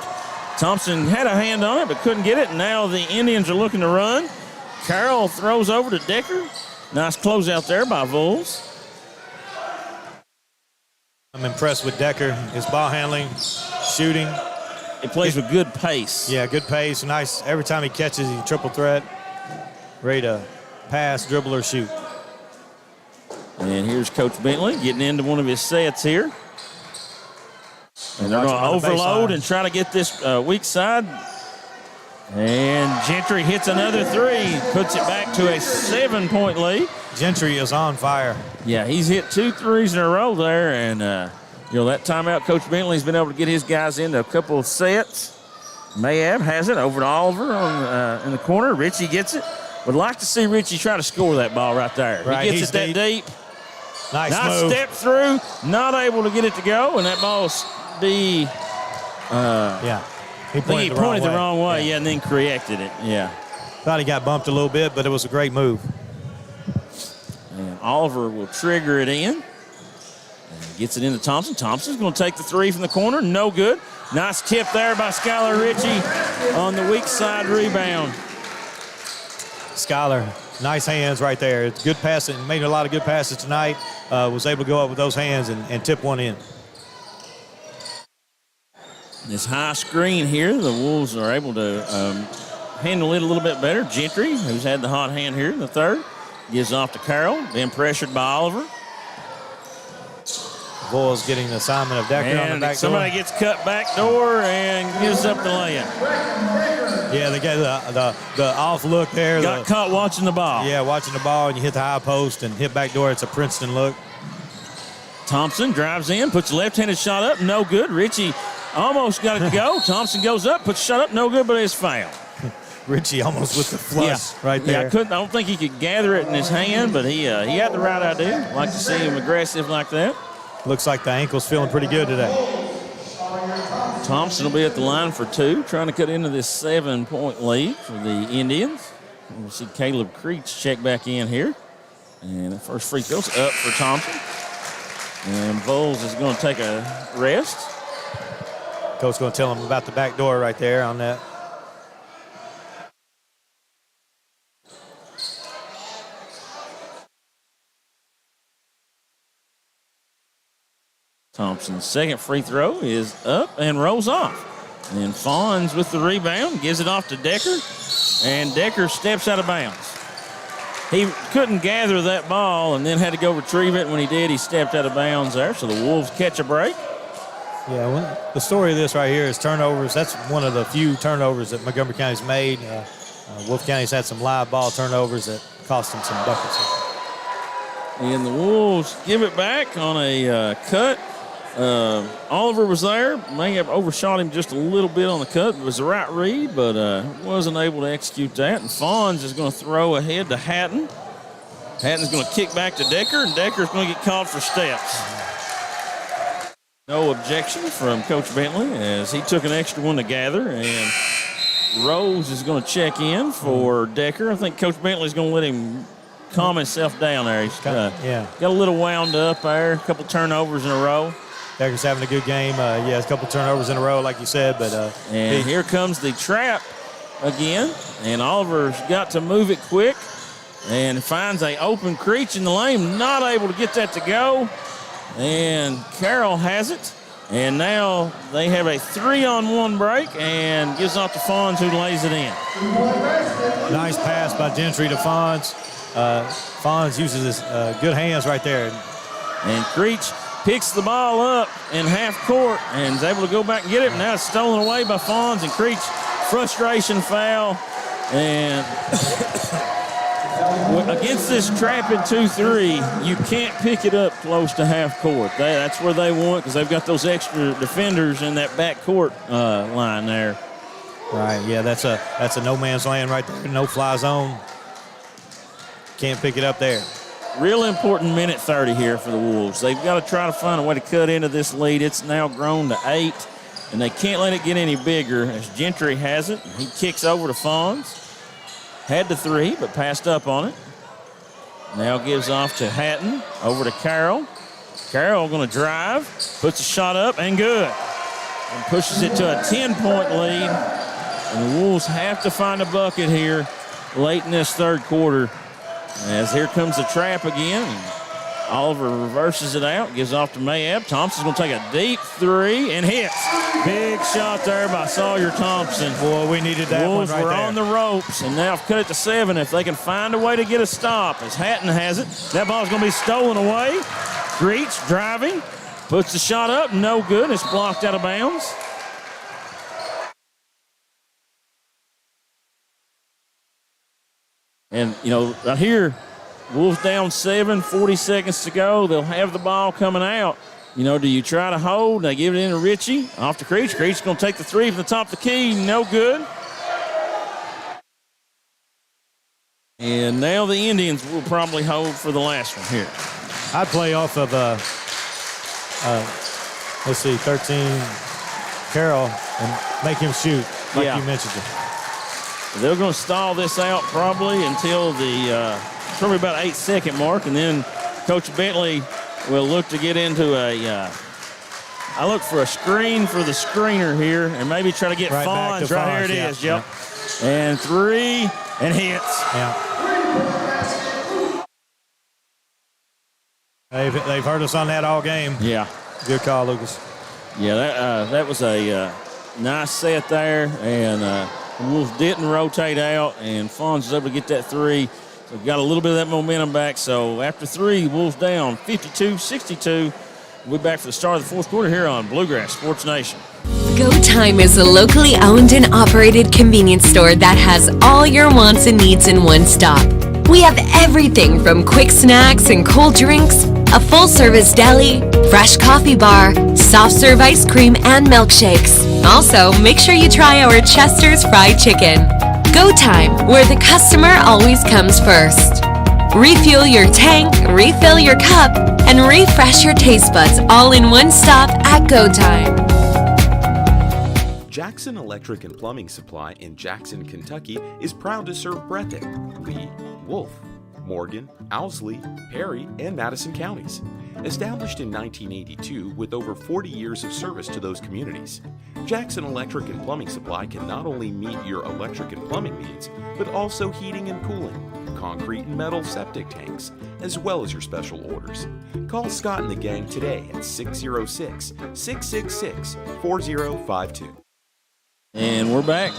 Thompson had a hand on it but couldn't get it. And now the Indians are looking to run. Carroll throws over to Decker. Nice closeout there by Wolves. I'm impressed with Decker. His ball handling, shooting. He plays with good pace. Yeah, good pace. Nice. Every time he catches, he's a triple threat. Ready to pass, dribble, or shoot. And here's Coach Bentley getting into one of his sets here. And they're going to overload and try to get this weak side. And Gentry hits another three, puts it back to a 7-point lead. Gentry is on fire. Yeah, he's hit 2 threes in a row there. And, you know, that timeout, Coach Bentley's been able to get his guys into a couple of sets. Mayab has it over to Oliver in the corner. Richie gets it. Would like to see Richie try to score that ball right there. Right, he gets it that deep. Nice move. Step through, not able to get it to go, and that ball be. He pointed the wrong way, and then corrected it. Yeah. Thought he got bumped a little bit, but it was a great move. And Oliver will trigger it in. And gets it into Thompson. Thompson's going to take the three from the corner. No good. Nice tip there by Skylar Ritchie on the weak side rebound. Skylar, nice hands right there. It's good passing. Made a lot of good passes tonight. Was able to go up with those hands and tip one in. This high screen here, the Wolves are able to handle it a little bit better. Gentry, who's had the hot hand here in the third, gives off to Carroll, being pressured by Oliver. Bulls getting the assignment of Decker on the back door. Somebody gets cut back door and gives up the layup. Yeah, they got the off look there. Got caught watching the ball. Yeah, watching the ball, and you hit the high post and hit back door. It's a Princeton look. Thompson drives in, puts a left-handed shot up, no good. Richie almost got it to go. Thompson goes up, puts a shot up, no good, but it's fouled. Richie almost with the flush right there. Yeah, I don't think he could gather it in his hand, but he had the right idea. Like to see him aggressive like that. Looks like the ankle's feeling pretty good today. Thompson will be at the line for two, trying to cut into this 7-point lead for the Indians. We'll see Caleb Creech check back in here. And the first free throw's up for Thompson. And Bowles is going to take a rest. Coach going to tell him about the back door right there on that. Thompson's second free throw is up and rolls off. And then Fonz with the rebound, gives it off to Decker, and Decker steps out of bounds. He couldn't gather that ball and then had to go retrieve it. When he did, he stepped out of bounds there, so the Wolves catch a break. Yeah, well, the story of this right here is turnovers. That's one of the few turnovers that Montgomery County's made. Wolfe County's had some live ball turnovers that cost them some buckets. And the Wolves give it back on a cut. Oliver was there. May have overshot him just a little bit on the cut. It was the right read, but wasn't able to execute that. And Fonz is going to throw ahead to Hatton. Hatton's going to kick back to Decker, and Decker's going to get called for steps. No objection from Coach Bentley as he took an extra one to gather, and Rose is going to check in for Decker. I think Coach Bentley's going to let him calm himself down there. He's got a little wound up there, a couple turnovers in a row. Decker's having a good game. A couple turnovers in a row, like you said. And here comes the trap again, and Oliver's got to move it quick and finds a open creech in the lane, not able to get that to go. And Carroll has it, and now they have a 3-on-1 break and gives off to Fonz, who lays it in. Nice pass by Gentry to Fonz. Fonz uses his good hands right there. And Creech picks the ball up in half court and is able to go back and get it. Now it's stolen away by Fonz, and Creech, frustration foul. And against this trap in 2-3, you can't pick it up close to half court. That's where they want, because they've got those extra defenders in that back court line there. Right, yeah, that's a no man's land right there, no fly zone. Can't pick it up there. Real important minute 30 here for the Wolves. They've got to try to find a way to cut into this lead. It's now grown to 8, and they can't let it get any bigger as Gentry has it. He kicks over to Fonz. Had the 3, but passed up on it. Now gives off to Hatton, over to Carroll. Carroll going to drive, puts a shot up, and good. And pushes it to a 10-point lead. And the Wolves have to find a bucket here late in this third quarter. As here comes the trap again. Oliver reverses it out, gives off to Mayab. Thompson's going to take a deep 3 and hits. Big shot there by Sawyer Thompson. Boy, we needed that Wolves one right were there. on the ropes, and now cut it to 7 if they can find a way to get a stop. As Hatton has it, that ball's going to be stolen away. Creech driving, puts the shot up, no good. It's blocked out of bounds. And, right here, Wolves down 7, 40 seconds to go. They'll have the ball coming out. Do you try to hold? They give it in to Ritchie. Off to Creech. Creech's going to take the 3 from the top of the key. No good. And now the Indians will probably hold for the last one here. I'd play off of, 13, Carroll, and make him shoot, like you mentioned. They're going to stall this out probably until the probably about 8-second mark, and then Coach Bentley will look to get into I look for a screen for the screener here, and maybe try to get Fonz. Right here it is, yep. And 3, and hits. Yeah. They've heard us on that all game. Yeah. Good call, Lucas. Yeah, that was a nice set there, and the Wolves didn't rotate out, and Fonz was able to get that 3. So got a little bit of that momentum back. So after 3, Wolves down 52-62. We'll be back for the start of the fourth quarter here on Bluegrass Sports Nation. Go Time is a locally owned and operated convenience store that has all your wants and needs in one stop. We have everything from quick snacks and cold drinks, a full-service deli, fresh coffee bar, soft-serve ice cream, and milkshakes. Also, make sure you try our Chester's Fried Chicken. Go Time, where the customer always comes first. Refuel your tank, refill your cup, and refresh your taste buds all in one stop at Go Time. Jackson Electric and Plumbing Supply in Jackson, Kentucky is proud to serve Breathitt, Lee, Wolfe, Morgan, Owsley, Perry, and Madison counties. Established in 1982 with over 40 years of service to those communities, Jackson Electric and Plumbing Supply can not only meet your electric and plumbing needs, but also heating and cooling, concrete and metal septic tanks, as well as your special orders. Call Scott and the gang today at 606-666-4052. And we're back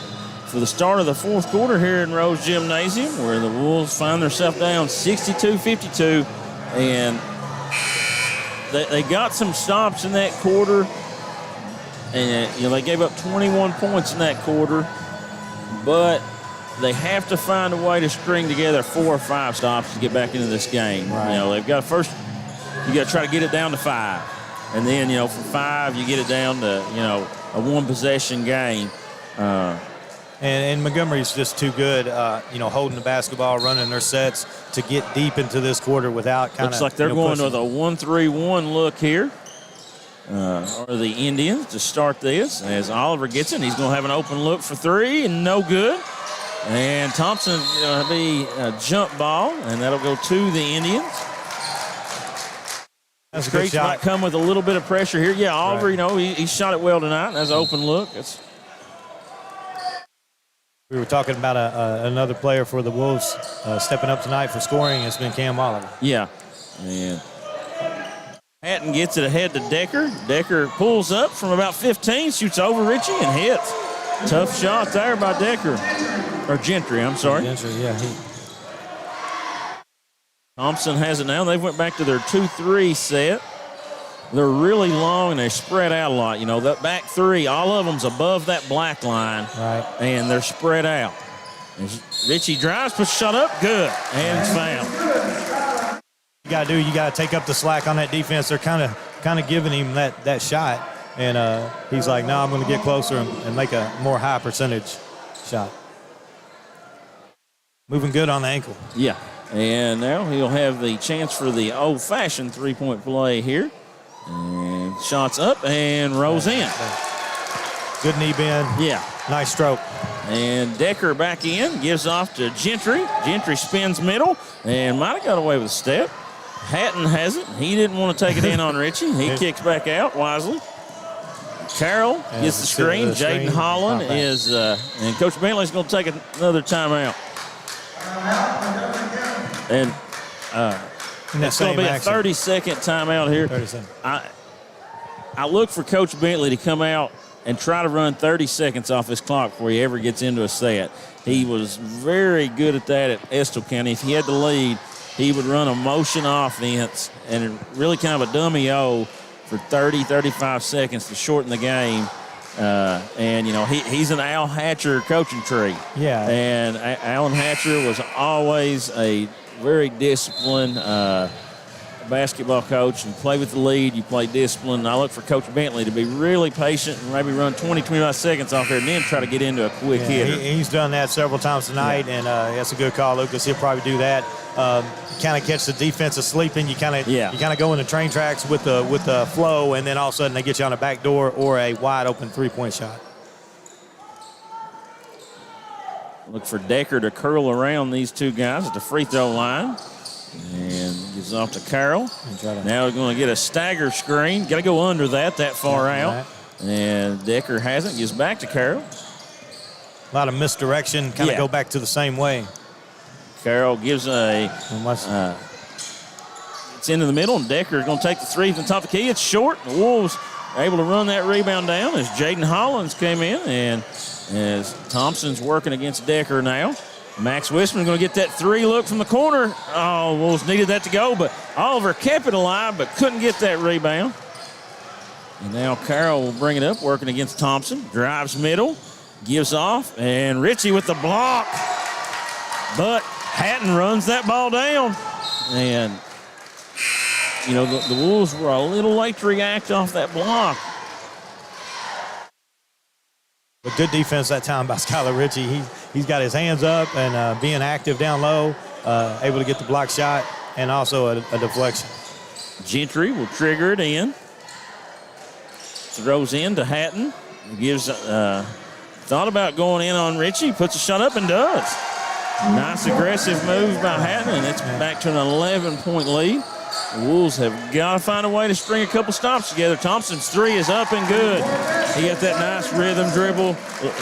for the start of the fourth quarter here in Rose Gymnasium, where the Wolves find themselves down 62-52. And they got some stops in that quarter. And, they gave up 21 points in that quarter. But they have to find a way to string together 4 or 5 stops to get back into this game. Right. They've got first, you got to try to get it down to 5. And then, from 5, you get it down to, a one-possession game. And Montgomery's just too good, holding the basketball, running their sets to get deep into this quarter without kind of. Looks like they're going with a 1-3-1 look here. Or the Indians to start this. As Oliver gets it, he's going to have an open look for 3, and no good. And Thompson's going to be a jump ball, and that'll go to the Indians. That's a good shot. Might come with a little bit of pressure here. Yeah, Oliver, Right. he shot it well tonight. That's an open look. We were talking about another player for the Wolves stepping up tonight for scoring. It's been Cam Oliver. Yeah. And Hatton gets it ahead to Decker. Decker pulls up from about 15, shoots over Ritchie, and hits. Tough shot there by Decker. Or Gentry, I'm sorry. Gentry, yeah. Thompson has it now. They went back to their 2-3 set. They're really long and they spread out a lot. That back 3, all of them's above that black line. Right. And they're spread out. And Ritchie drives, puts shot up, good. And it's fouled. You got to take up the slack on that defense. They're kind of giving him that shot. And he's like, no, I'm going to get closer and make a more high percentage shot. Moving good on the ankle. Yeah. And now he'll have the chance for the old-fashioned three-point play here. And shots up and rolls in. Good knee bend. Yeah. Nice stroke. And Decker back in, gives off to Gentry. Gentry spins middle and might have got away with a step. Hatton has it. He didn't want to take it in on Ritchie. He kicks back out wisely. Carroll gets the screen. Jaden Holland is, and Coach Bentley's going to take another timeout. And it's going to be a 30-second timeout here. 30 seconds. I look for Coach Bentley to come out and try to run 30 seconds off his clock before he ever gets into a set. He was very good at that at Estill County. If he had the lead, he would run a motion offense and really kind of a dummy-o for 30, 35 seconds to shorten the game. And, he's an Al Hatcher coaching tree. Yeah. And Alan Hatcher was always a very disciplined basketball coach. You play with the lead, you play discipline. And I look for Coach Bentley to be really patient and maybe run 20, 25 seconds off there and then try to get into a quick hitter. He's done that several times tonight, and that's a good call, Lucas. He'll probably do that. Kind of catch the defense asleep, and you kind of go into train tracks with the flow, and then all of a sudden they get you on a back door or a wide open three-point shot. Look for Decker to curl around these two guys at the free throw line. And gives off to Carroll. Now we're going to get a stagger screen. Got to go under that far out. And Decker hasn't. Gives back to Carroll. A lot of misdirection. Kind of go back to the same way. Carroll gives it's into the middle, and Decker is going to take the three from the top of the key. It's short. The Wolves are able to run that rebound down as Jaden Hollins came in, and as Thompson's working against Decker now. Max Wisman's going to get that 3 look from the corner. Oh, Wolves needed that to go, but Oliver kept it alive but couldn't get that rebound. And now Carroll will bring it up, working against Thompson. Drives middle, gives off, and Ritchie with the block. But Hatton runs that ball down. And, the Wolves were a little late to react off that block. But good defense that time by Skylar Ritchie. He's got his hands up and being active down low, able to get the block shot and also a deflection. Gentry will trigger it in. Throws in to Hatton. Gives thought about going in on Ritchie. Puts a shot up and does. Nice aggressive move by Hatton, and it's back to an 11-point lead. The Wolves have got to find a way to string a couple stops together. Thompson's 3 is up and good. He got that nice rhythm dribble,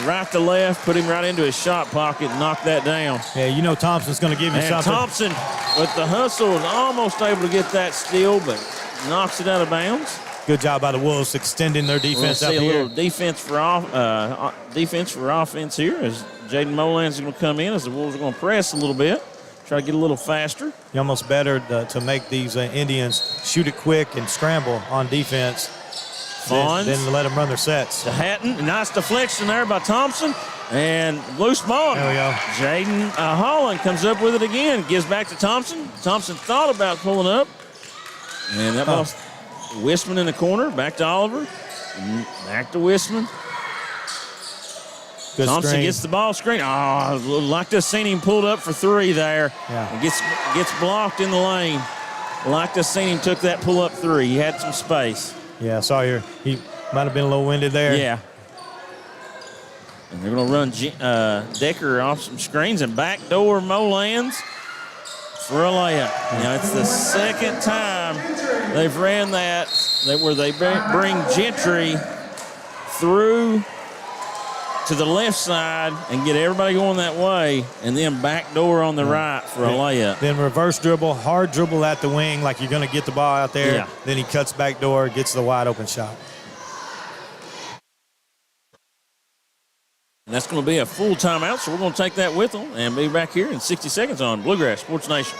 right to left, put him right into his shot pocket and knocked that down. Yeah, Thompson's going to give you something. Thompson, with the hustle, is almost able to get that steal, but knocks it out of bounds. Good job by the Wolves extending their defense up here. here. A little defense for offense here as Jaden Molan's is going to come in as the Wolves are going to press a little bit, try to get a little faster. You almost better to make these Indians shoot it quick and scramble on defense than to let them run their sets. To Hatton, nice deflection there by Thompson. And loose ball. There we go. Jaden Holland comes up with it again. Gives back to Thompson. Thompson thought about pulling up. And that ball's Wisman in the corner. Back to Oliver. Back to Wisman. Good Thompson screen. gets the ball screen. Oh, like to have seen him pulled up for three there. Yeah. And gets blocked in the lane. Like to have seen him took that pull-up three. He had some space. Yeah, I saw here. He might have been a little winded there. Yeah. And they're going to run Decker off some screens and backdoor Molan's for a layup. Now, it's the second time they've ran that where they bring Gentry through to the left side and get everybody going that way, and then backdoor on the right for a layup. Then reverse dribble, hard dribble at the wing like you're going to get the ball out there. Yeah. Then he cuts backdoor, gets the wide open shot. And that's going to be a full timeout, so we're going to take that with them and be back here in 60 seconds on Bluegrass Sports Nation.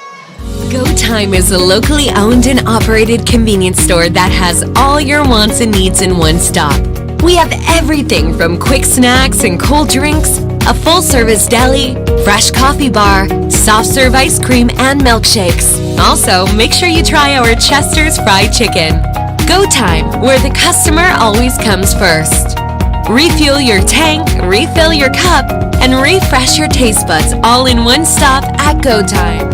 Go Time is a locally owned and operated convenience store that has all your wants and needs in one stop. We have everything from quick snacks and cold drinks, a full-service deli, fresh coffee bar, soft-serve ice cream, and milkshakes. Also, make sure you try our Chester's Fried Chicken. Go Time, where the customer always comes first. Refuel your tank, refill your cup, and refresh your taste buds all in one stop at Go Time.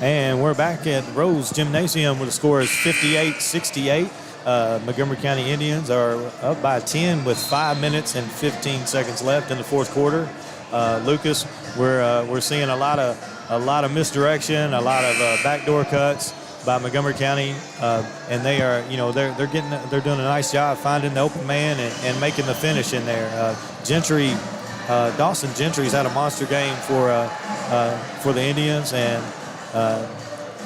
And we're back at Rose Gymnasium where the score is 58-68. Montgomery County Indians are up by 10 with 5 minutes and 15 seconds left in the fourth quarter. Lucas, we're seeing a lot of misdirection, a lot of backdoor cuts by Montgomery County, and they are, they're doing a nice job finding the open man and making the finish in there. Gentry, Dawson Gentry's had a monster game for the Indians, and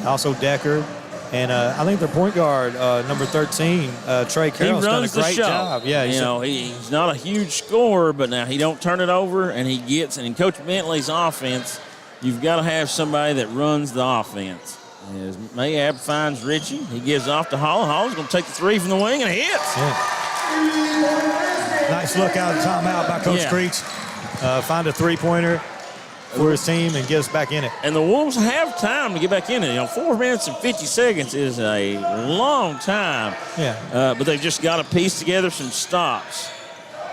also Decker, and I think their point guard, number 13, Trey Carroll's done a great job. Yeah, he's not a huge scorer, but now he don't turn it over, and he gets. And in Coach Bentley's offense, you've got to have somebody that runs the offense. As Mayab finds Richie, he gives off to Hall. Hall's going to take the three from the wing and hits. Yeah. Nice look out of timeout by Coach Creech. Find a three-pointer for his team and get us back in it. And the Wolves have time to get back in it. 4 minutes and 50 seconds is a long time. Yeah. But they've just got to piece together some stops.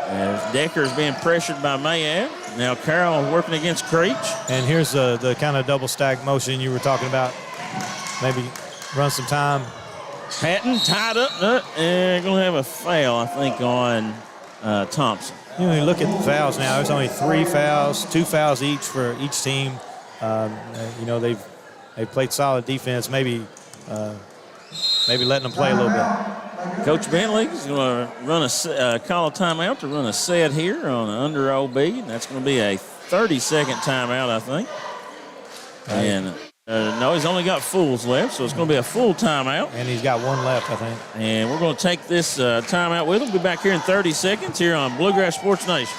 As Decker is being pressured by Mayab. Now Carroll working against Creech. And here's the kind of double stack motion you were talking about. Maybe run some time. Hatton tied up, and going to have a foul, I think, on Thompson. You look at the fouls now. There's only 3 fouls, 2 fouls each for each team. They've played solid defense. Maybe letting them play a little bit. Coach Bentley is going to run call a timeout to run a set here on under OB. That's going to be a 30-second timeout, I think. And no, he's only got fulls left, so it's going to be a full timeout. And he's got 1 left, I think. And we're going to take this timeout with him. We'll be back here in 30 seconds here on Bluegrass Sports Nation.